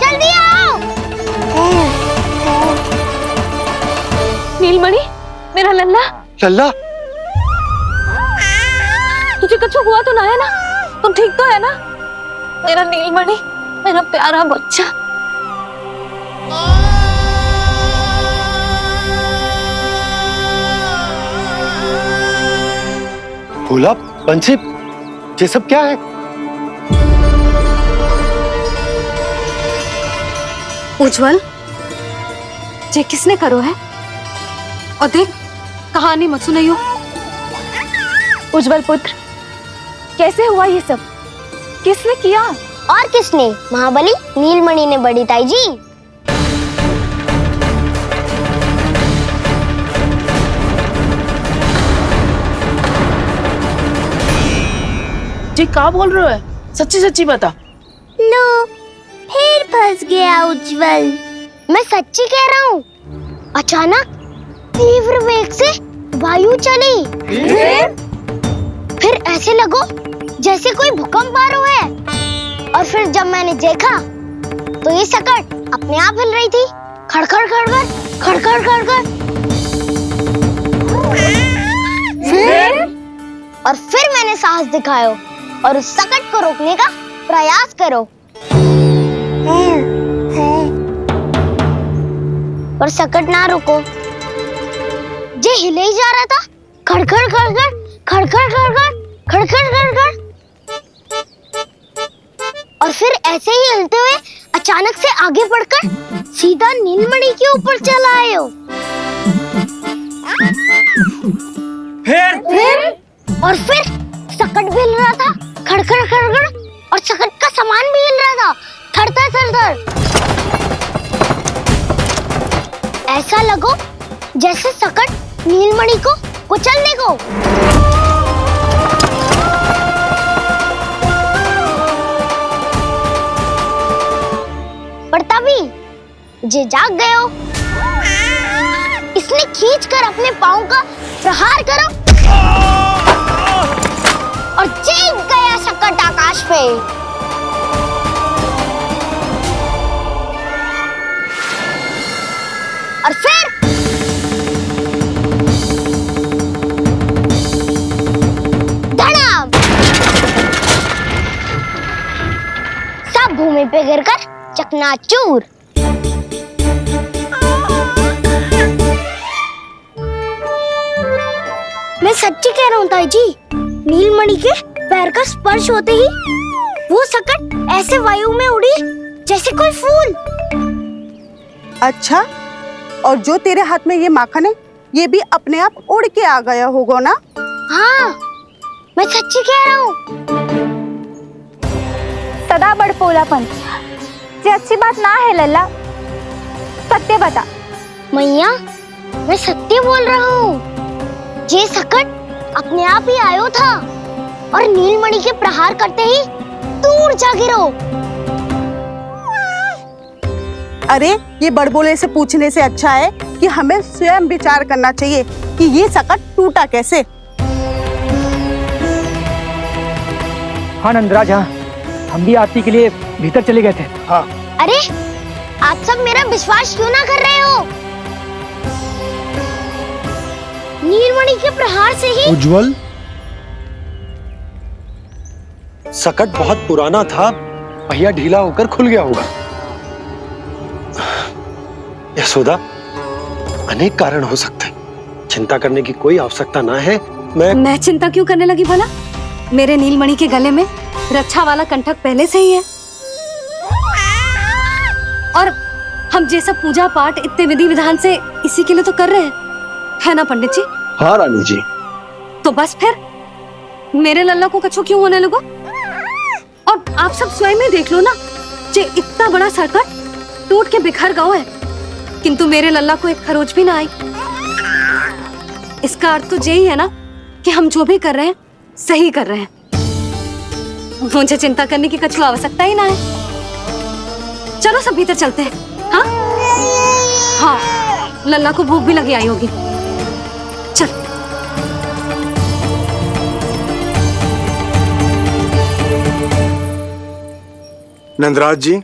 Speaker 3: जल्दी आओ।
Speaker 6: नीलमणि, मेरा लल्ला।
Speaker 12: लल्ला,
Speaker 6: तुझे कुछ हुआ तो ना है ना? तुम ठीक तो है ना? मेरा नीलमणि, मेरा प्यारा बच्चा।
Speaker 12: भोला, बंसी, ये सब क्या है?
Speaker 6: उज्जवल, ये किसने करो है? और देख, कहानी मत सुनाइयो।
Speaker 11: उज्जवल पुत्र, कैसे हुआ ये सब? किसने किया?
Speaker 3: और किसने? महाबली नीलमणि ने बड़ी ताई जी।
Speaker 1: जी क्या बोल रहे हो है? सच्ची सच्ची बता।
Speaker 3: लो, फिर फंस गया उज्जवल। मैं सच्ची कह रहा हूँ। अचानक तीव्र वेग से वायु चली। फिर ऐसे लगो जैसे कोई भूकंप आ रहा है। और फिर जब मैंने देखा तो ये सकट अपने आप हिल रही थी, खड़खड़ खड़खड़ खड़खड़ खड़खड़। फिर मैंने साहस दिखाया और उस सकट को रोकने का प्रयास करो। पर सकट ना रुको, जे हिले ही जा रहा था, खड़खड़ खड़खड़ खड़खड़ खड़खड़ खड़खड़ खड़खड़। और फिर ऐसे ही हिलते हुए अचानक से आगे बढ़कर सीधा नीलमणि के ऊपर चला आए हो। और फिर सकट भी हिल रहा था, खड़खड़ खड़खड़, और सकट का सामान भी हिल रहा था, थरथर थरथर। ऐसा लगो जैसे सकट नीलमणि को कुचलने को। पर तभी जे जाग गए हो, इसने खींचकर अपने पांव का प्रहार करो और जीत गया सकट आकाश पे। और फिर धड़ाम, सब भूमि पे गिरकर चकनाचूर। मैं सच्ची कह रहा हूँ ताई जी, नीलमणि के पैर का स्पर्श होते ही वो सकट ऐसे वायु में उड़ी जैसे कोई फूल।
Speaker 15: अच्छा, और जो तेरे हाथ में ये माखन है, ये भी अपने आप उड़ के आ गया होगा ना?
Speaker 3: हाँ, मैं सच्ची कह रहा हूँ।
Speaker 11: सदा बड़पोलापन, ये अच्छी बात ना है लल्ला। सत्य बता।
Speaker 3: मैया, मैं सत्य बोल रहा हूँ। ये सकट अपने आप ही आयो था और नीलमणि के प्रहार करते ही दूर जा गिरो।
Speaker 15: अरे, ये बड़बोले से पूछने से अच्छा है कि हमें स्वयं विचार करना चाहिए कि ये सकट टूटा कैसे।
Speaker 16: हाँ नंदराज, हाँ, हम भी आरती के लिए भीतर चले गए थे।
Speaker 12: हाँ।
Speaker 3: अरे आप सब मेरा विश्वास क्यों ना कर रहे हो? नीलमणि के प्रहार से ही
Speaker 17: उज्जवल,
Speaker 12: सकट बहुत पुराना था, पहिया ढीला होकर खुल गया होगा। यशोदा, अनेक कारण हो सकते हैं, चिंता करने की कोई आवश्यकता ना है।
Speaker 6: मैं चिंता क्यों करने लगी भला? मेरे नीलमणि के गले में रक्षा वाला कंठक पहले से ही है, और हम ये सब पूजा पाठ इतने विधि विधान से इसी के लिए तो कर रहे हैं, है ना पंडित जी?
Speaker 12: हाँ रानी जी।
Speaker 6: तो बस फिर मेरे लल्ला को कछु क्यों होने लगा? और आप सब स्वयं ही देख लो ना, जे इतना बड़ा सरकट टूट के बिखर गया है, किंतु मेरे लल्ला को एक खरोच भी ना आई। इसका अर्थ तो यही है ना कि हम जो भी कर रहे हैं सही कर रहे हैं। मुझे चिंता करने की कछु आवश्यकता ही ना है। चलो सब भीतर चलते हैं। हाँ हाँ, लल्ला को भूख भी लगी आई होगी। चल।
Speaker 12: नंदराज जी,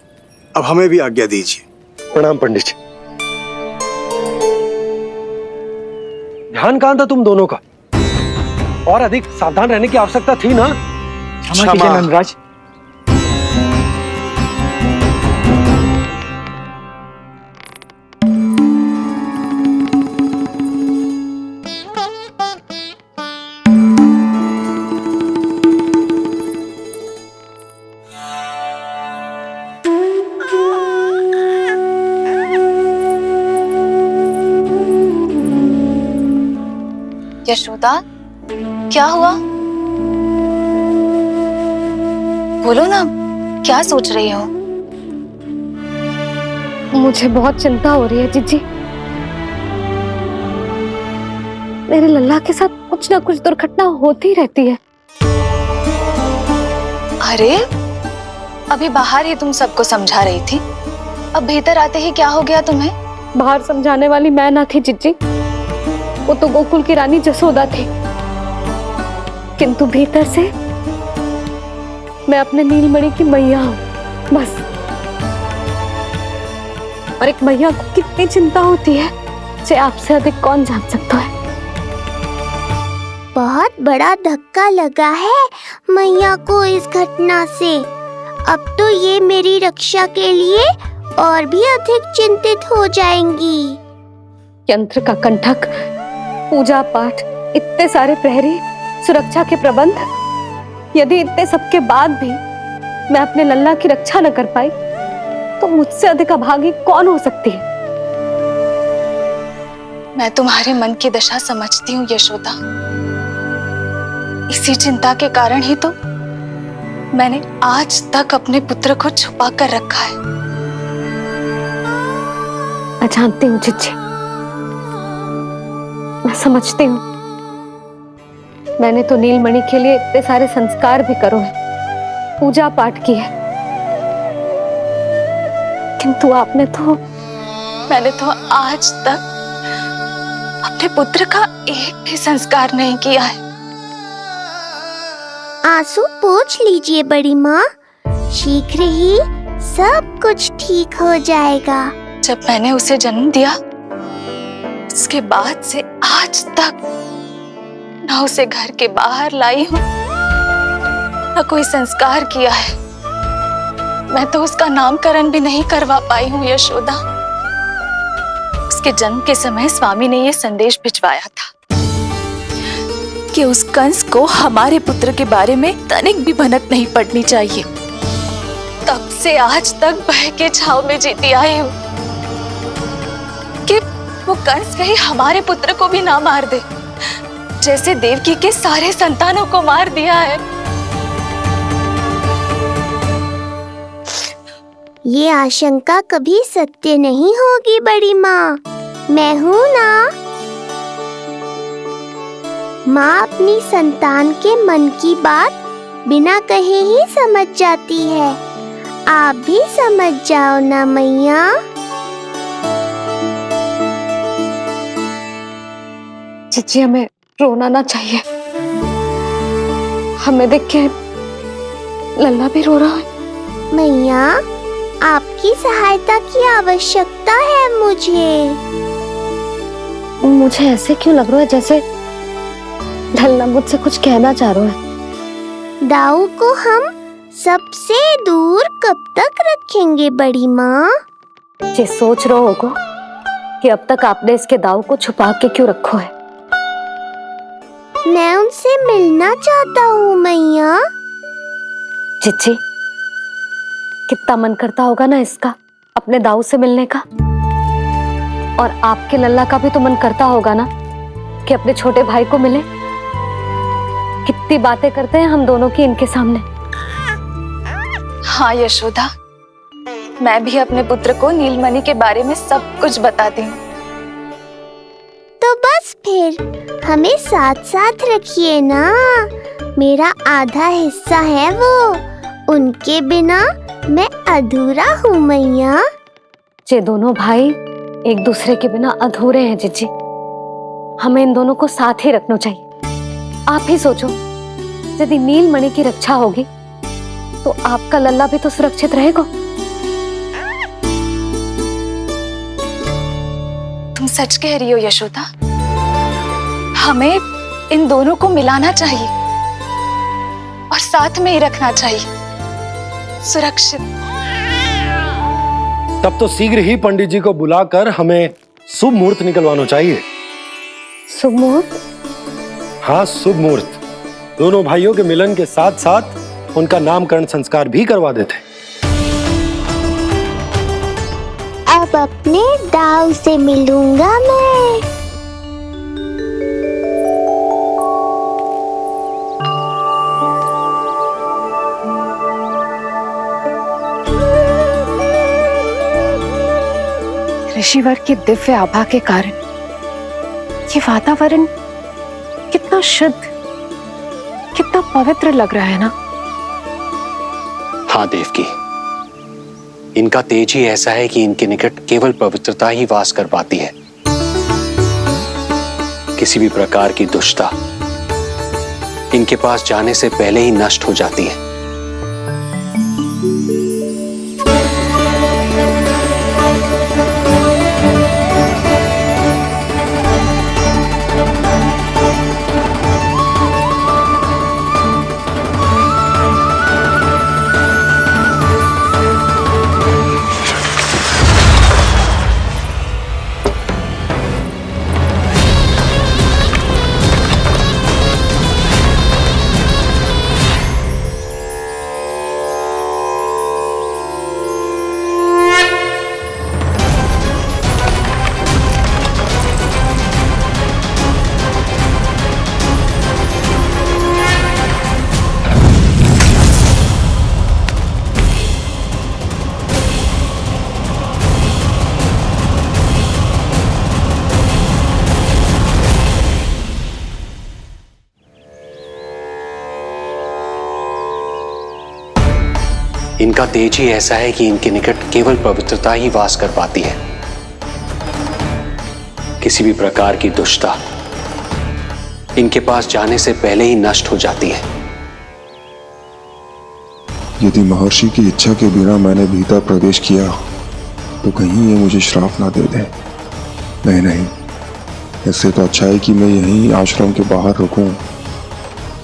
Speaker 12: अब हमें भी आज्ञा दीजिए। प्रणाम पंडित जी। ध्यान कहां था तुम दोनों का? और अधिक सावधान रहने की आवश्यकता थी ना?
Speaker 16: क्षमा कीजिए नंदराज।
Speaker 11: यशोदा, क्या हुआ? बोलो ना, क्या सोच रही हो?
Speaker 6: मुझे बहुत चिंता हो रही है जीजी। मेरे लल्ला के साथ कुछ ना कुछ दुर्घटना होती रहती है।
Speaker 11: अरे, अभी बाहर ही तुम सबको समझा रही थी, अब भीतर आते ही क्या हो गया तुम्हें?
Speaker 6: बाहर समझाने वाली मैं ना थी जीजी, वो तो गोकुल की रानी जसोदा थी, किंतु भीतर से मैं अपने नीलमणि की मैया हूँ, बस। और एक मैया को कितनी चिंता होती है, से आपसे अधिक कौन जान सकता है।
Speaker 3: बहुत बड़ा धक्का लगा है मैया को इस घटना से। अब तो ये मेरी रक्षा के लिए और भी अधिक चिंतित हो जाएंगी।
Speaker 6: यंत्र का कंठक, पूजा पाठ, इतने सारे प्रहरी, सुरक्षा के प्रबंध, यदि इतने सबके बाद भी मैं अपने लल्ला की रक्षा न कर पाई तो मुझसे अधिक अभागी कौन हो सकती है?
Speaker 11: मैं तुम्हारे मन की दशा समझती हूँ यशोदा। इसी चिंता के कारण ही तो मैंने आज तक अपने पुत्र को छुपा कर रखा है।
Speaker 6: मैं जानती हूँ जीजी, मैं समझती हूँ। मैंने तो नीलमणि के लिए इतने सारे संस्कार भी करो है, पूजा पाठ की है, किंतु मैंने तो आज तक अपने पुत्र का एक भी संस्कार नहीं किया है।
Speaker 3: आंसू पोंछ लीजिए बड़ी माँ, शीघ्र ही सब कुछ ठीक हो जाएगा।
Speaker 11: जब मैंने उसे जन्म दिया, उसके बाद से आज तक न उसे घर के बाहर लाई हूँ, न कोई संस्कार किया है। मैं तो उसका नामकरण भी नहीं करवा पाई हूँ यशोदा। उसके जन्म के समय स्वामी ने यह संदेश भिजवाया था कि उस कंस को हमारे पुत्र के बारे में तनिक भी भनक नहीं पड़नी चाहिए। तब से आज तक भय के छाव में जीती आई हूँ कि वो कंस कहीं हमारे पुत्र को भी ना मार दे, जैसे देवकी के सारे संतानों को मार दिया है।
Speaker 3: ये आशंका कभी सत्य नहीं होगी बड़ी माँ, मैं हूँ ना। माँ अपनी संतान के मन की बात बिना कहे ही समझ जाती है। आप भी समझ जाओ ना मैया।
Speaker 6: जीजी, हमें रोना ना चाहिए। हमें देख के लल्ला भी रो रहा है।
Speaker 3: मैया, आपकी सहायता की आवश्यकता है मुझे।
Speaker 6: मुझे ऐसे क्यों लग रहा है जैसे ढलना मुझसे कुछ कहना चाह रहा है।
Speaker 3: दाऊ को हम सबसे दूर कब तक रखेंगे बड़ी माँ?
Speaker 6: जे सोच रहे होगो कि अब तक आपने इसके दाऊ को छुपा के क्यों रखो है।
Speaker 3: मैं उनसे मिलना चाहता हूँ मैया।
Speaker 6: चिच्ची, कितना मन करता होगा ना इसका अपने दाऊ से मिलने का। और आपके लल्ला का भी तो मन करता होगा ना कि अपने छोटे भाई को मिले। कितनी बातें करते हैं हम दोनों की इनके सामने।
Speaker 11: हाँ यशोदा, मैं भी अपने पुत्र को नीलमणि के बारे में सब कुछ बताती हूँ।
Speaker 3: तो बस फिर हमें साथ साथ रखिए ना। मेरा आधा हिस्सा है वो, उनके बिना मैं अधूरा हूँ मैया।
Speaker 6: ये दोनों भाई एक दूसरे के बिना अधूरे हैं जिज्जी। हमें इन दोनों को साथ ही रखना चाहिए। आप ही सोचो, यदि नीलमणि की रक्षा होगी तो आपका लल्ला भी तो सुरक्षित रहेगा।
Speaker 11: तुम सच कह रही हो यशोदा, हमें इन दोनों को मिलाना चाहिए और साथ में ही रखना चाहिए, सुरक्षित।
Speaker 17: तब तो शीघ्र ही पंडित जी को बुलाकर हमें शुभ मुहूर्त निकलवाना चाहिए।
Speaker 6: शुभ मुहूर्त?
Speaker 17: हाँ, शुभ मुहूर्त। दोनों भाइयों के मिलन के साथ साथ उनका नामकरण संस्कार भी करवा देते।
Speaker 3: अब अपने दाऊ से मिलूंगा मैं।
Speaker 4: ऋषिवर की दिव्य आभा के कारण ये वातावरण कितना शुद्ध, कितना पवित्र लग रहा है ना।
Speaker 5: हाँ देवकी, इनका तेज ही ऐसा है कि इनके निकट केवल पवित्रता ही वास कर पाती है। किसी भी प्रकार की दुष्टता इनके पास जाने से पहले ही नष्ट हो जाती है। इनका तेज ही ऐसा है कि इनके निकट केवल पवित्रता ही वास कर पाती है। किसी भी प्रकार की दुष्टता इनके पास जाने से पहले ही नष्ट हो जाती है।
Speaker 18: यदि महर्षि की इच्छा के बिना मैंने भीतर प्रवेश किया तो कहीं ये मुझे श्राप ना दे दे। नहीं नहीं, इससे तो अच्छा है कि मैं यहीं आश्रम के बाहर रुकूं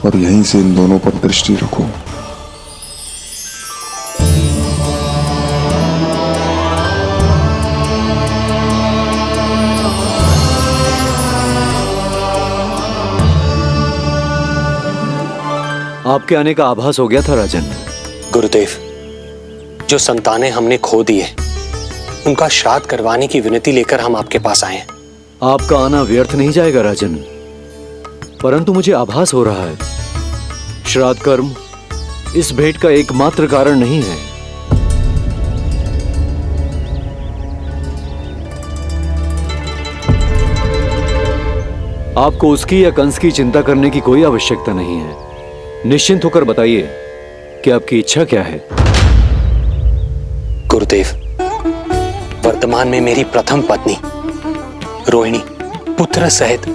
Speaker 18: और यहीं से इन दोनों पर दृष्टि रखूं।
Speaker 19: आपके आने का आभास हो गया था राजन।
Speaker 5: गुरुदेव, जो संतानें हमने खो दी है उनका श्राद्ध करवाने की विनती लेकर हम आपके पास आए हैं।
Speaker 19: आपका आना व्यर्थ नहीं जाएगा राजन, परंतु मुझे आभास हो रहा है श्राद्ध कर्म इस भेंट का एकमात्र कारण नहीं है। आपको उसकी या कंस की चिंता करने की कोई आवश्यकता नहीं है। निश्चिंत होकर बताइए कि आपकी इच्छा क्या है।
Speaker 5: गुरुदेव, वर्तमान में मेरी प्रथम पत्नी रोहिणी पुत्र सहित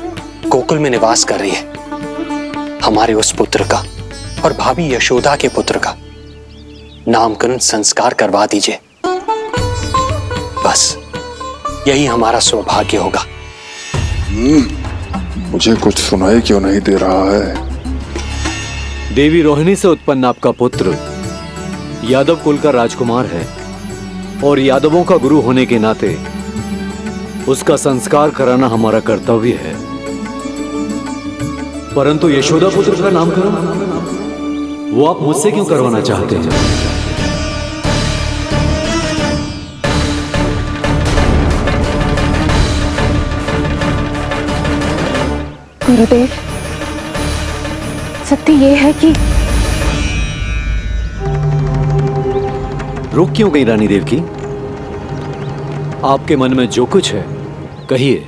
Speaker 5: गोकुल में निवास कर रही है। हमारे उस पुत्र का और भाभी यशोदा के पुत्र का नामकरण संस्कार करवा दीजिए। बस यही हमारा सौभाग्य होगा।
Speaker 18: मुझे कुछ सुनाई क्यों नहीं दे रहा है?
Speaker 19: देवी रोहिणी से उत्पन्न आपका पुत्र यादव कुल का राजकुमार है और यादवों का गुरु होने के नाते उसका संस्कार कराना हमारा कर्तव्य है। परंतु यशोदा पुत्र का नामकरण वो आप मुझसे क्यों करवाना चाहते हैं?
Speaker 4: गुरुदेव, सत्य ये है कि
Speaker 19: रुक क्यों गई रानी देव की? आपके मन में जो कुछ है कहिए।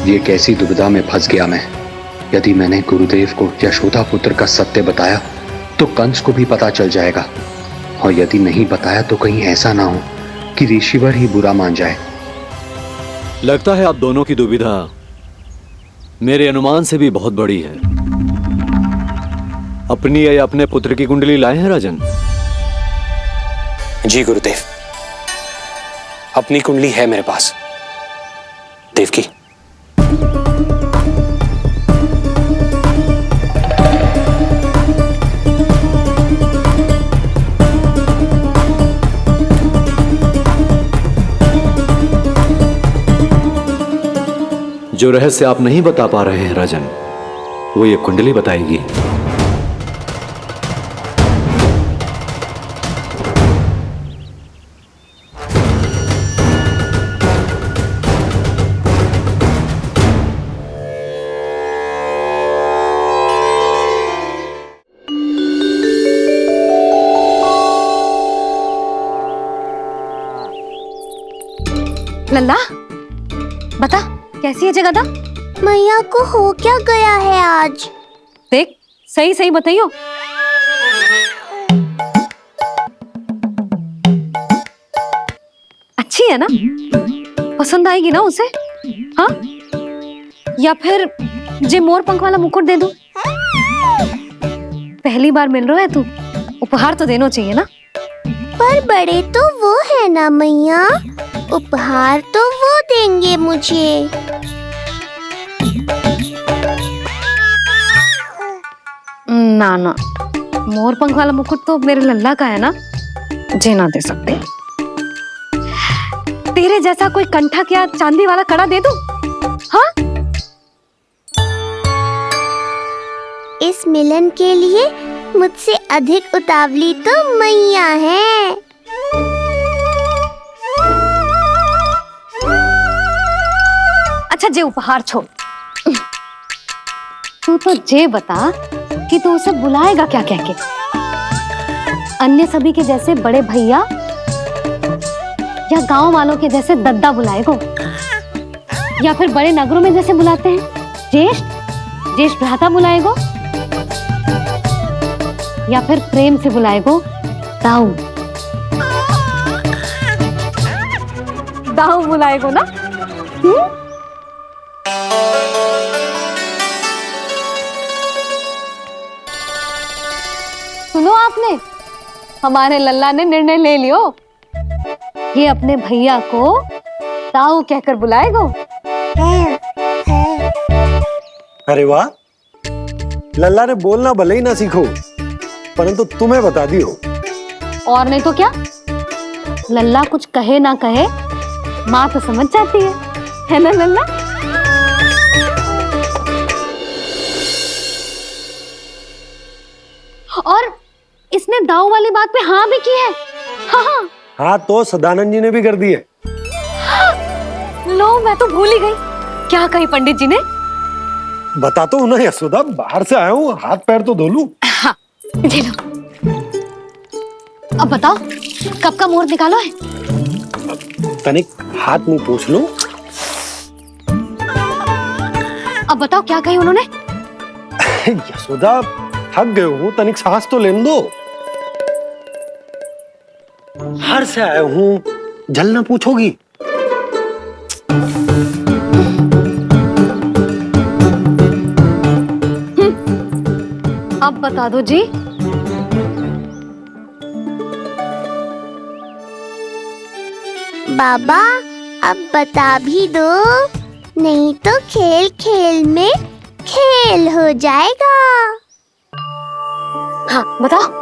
Speaker 5: ये कैसी दुविधा में फंस गया मैं। यदि मैंने गुरुदेव को यशोदा पुत्र का सत्य बताया तो कंस को भी पता चल जाएगा, और यदि नहीं बताया तो कहीं ऐसा ना हो कि ऋषिवर ही बुरा मान जाए।
Speaker 19: लगता है आप दोनों की दुविधा मेरे अनुमान से भी बहुत बड़ी है। अपनी या अपने पुत्र की कुंडली लाए हैं राजन?
Speaker 5: जी गुरुदेव, अपनी कुंडली है मेरे पास। देवकी,
Speaker 19: जो रहस्य आप नहीं बता पा रहे हैं राजन, वो ये कुंडली बताएगी।
Speaker 6: लल्ला, बता कैसी है जगदा?
Speaker 3: मैया को हो क्या गया है आज?
Speaker 6: देख, सही सही बताइयो। अच्छी है ना? पसंद आएगी ना उसे? हाँ? या फिर जे मोर पंख वाला मुकुट दे दूं? पहली बार मिल रहा है तू, उपहार तो देना चाहिए ना?
Speaker 3: पर बड़े तो वो है ना मैया, उपहार तो वो देंगे मुझे।
Speaker 6: ना ना, मोर पंख वाला मुकुट तो मेरे लल्ला का है ना, जे ना दे सकते। तेरे जैसा कोई कंठा क्या चांदी वाला कड़ा दे दूं? हाँ?
Speaker 3: इस मिलन के लिए मुझसे अधिक उतावली तो मैया है।
Speaker 6: अच्छा, जे उपहार छोड़, तू तो जे बता कि तू उसे बुलाएगा क्या कह के? अन्य सभी के जैसे बड़े भैया या गांव वालों के जैसे दद्दा बुलाएगो, या फिर बड़े नगरों में जैसे बुलाते हैं ज्येष्ठ ज्येष्ठ भ्राता बुलाएगो, या फिर प्रेम से बुलाएगो दाऊ दाऊ बुलाएगो ना? सुनो आपने, हमारे लल्ला ने निर्णय ले लियो, ये अपने भैया को ताऊ कहकर बुलाएगो।
Speaker 17: अरे वाह, लल्ला ने बोलना भले ही ना सीखो, परंतु तुम्हें बता दियो।
Speaker 6: और नहीं तो क्या, लल्ला कुछ कहे ना कहे माँ तो समझ जाती है ना लल्ला? और इसने दाऊ वाली बात पे हाँ भी की है। हाँ
Speaker 17: हाँ, तो सदानंद जी ने भी कर दी है।
Speaker 6: लो, मैं तो भूल ही गई। क्या कही पंडित जी ने?
Speaker 17: बता तो ना यशोदा, बाहर से आया हूँ, हाथ पैर तो धो लूं।
Speaker 6: हाँ, ले लो। अब बताओ, कब का मुहूर्त निकालो है?
Speaker 17: तनिक हाथ मुंह पूछ लो।
Speaker 6: अब बताओ क्या कही उन्होंने?
Speaker 17: यशोदा, थक गए हूँ, तनिक सांस तो लेने दो। बाहर से आया हूँ, जलना पूछोगी?
Speaker 6: अब बता दो जी।
Speaker 3: बाबा अब बता भी दो, नहीं तो खेल खेल में खेल हो जाएगा।
Speaker 6: हाँ बताओ।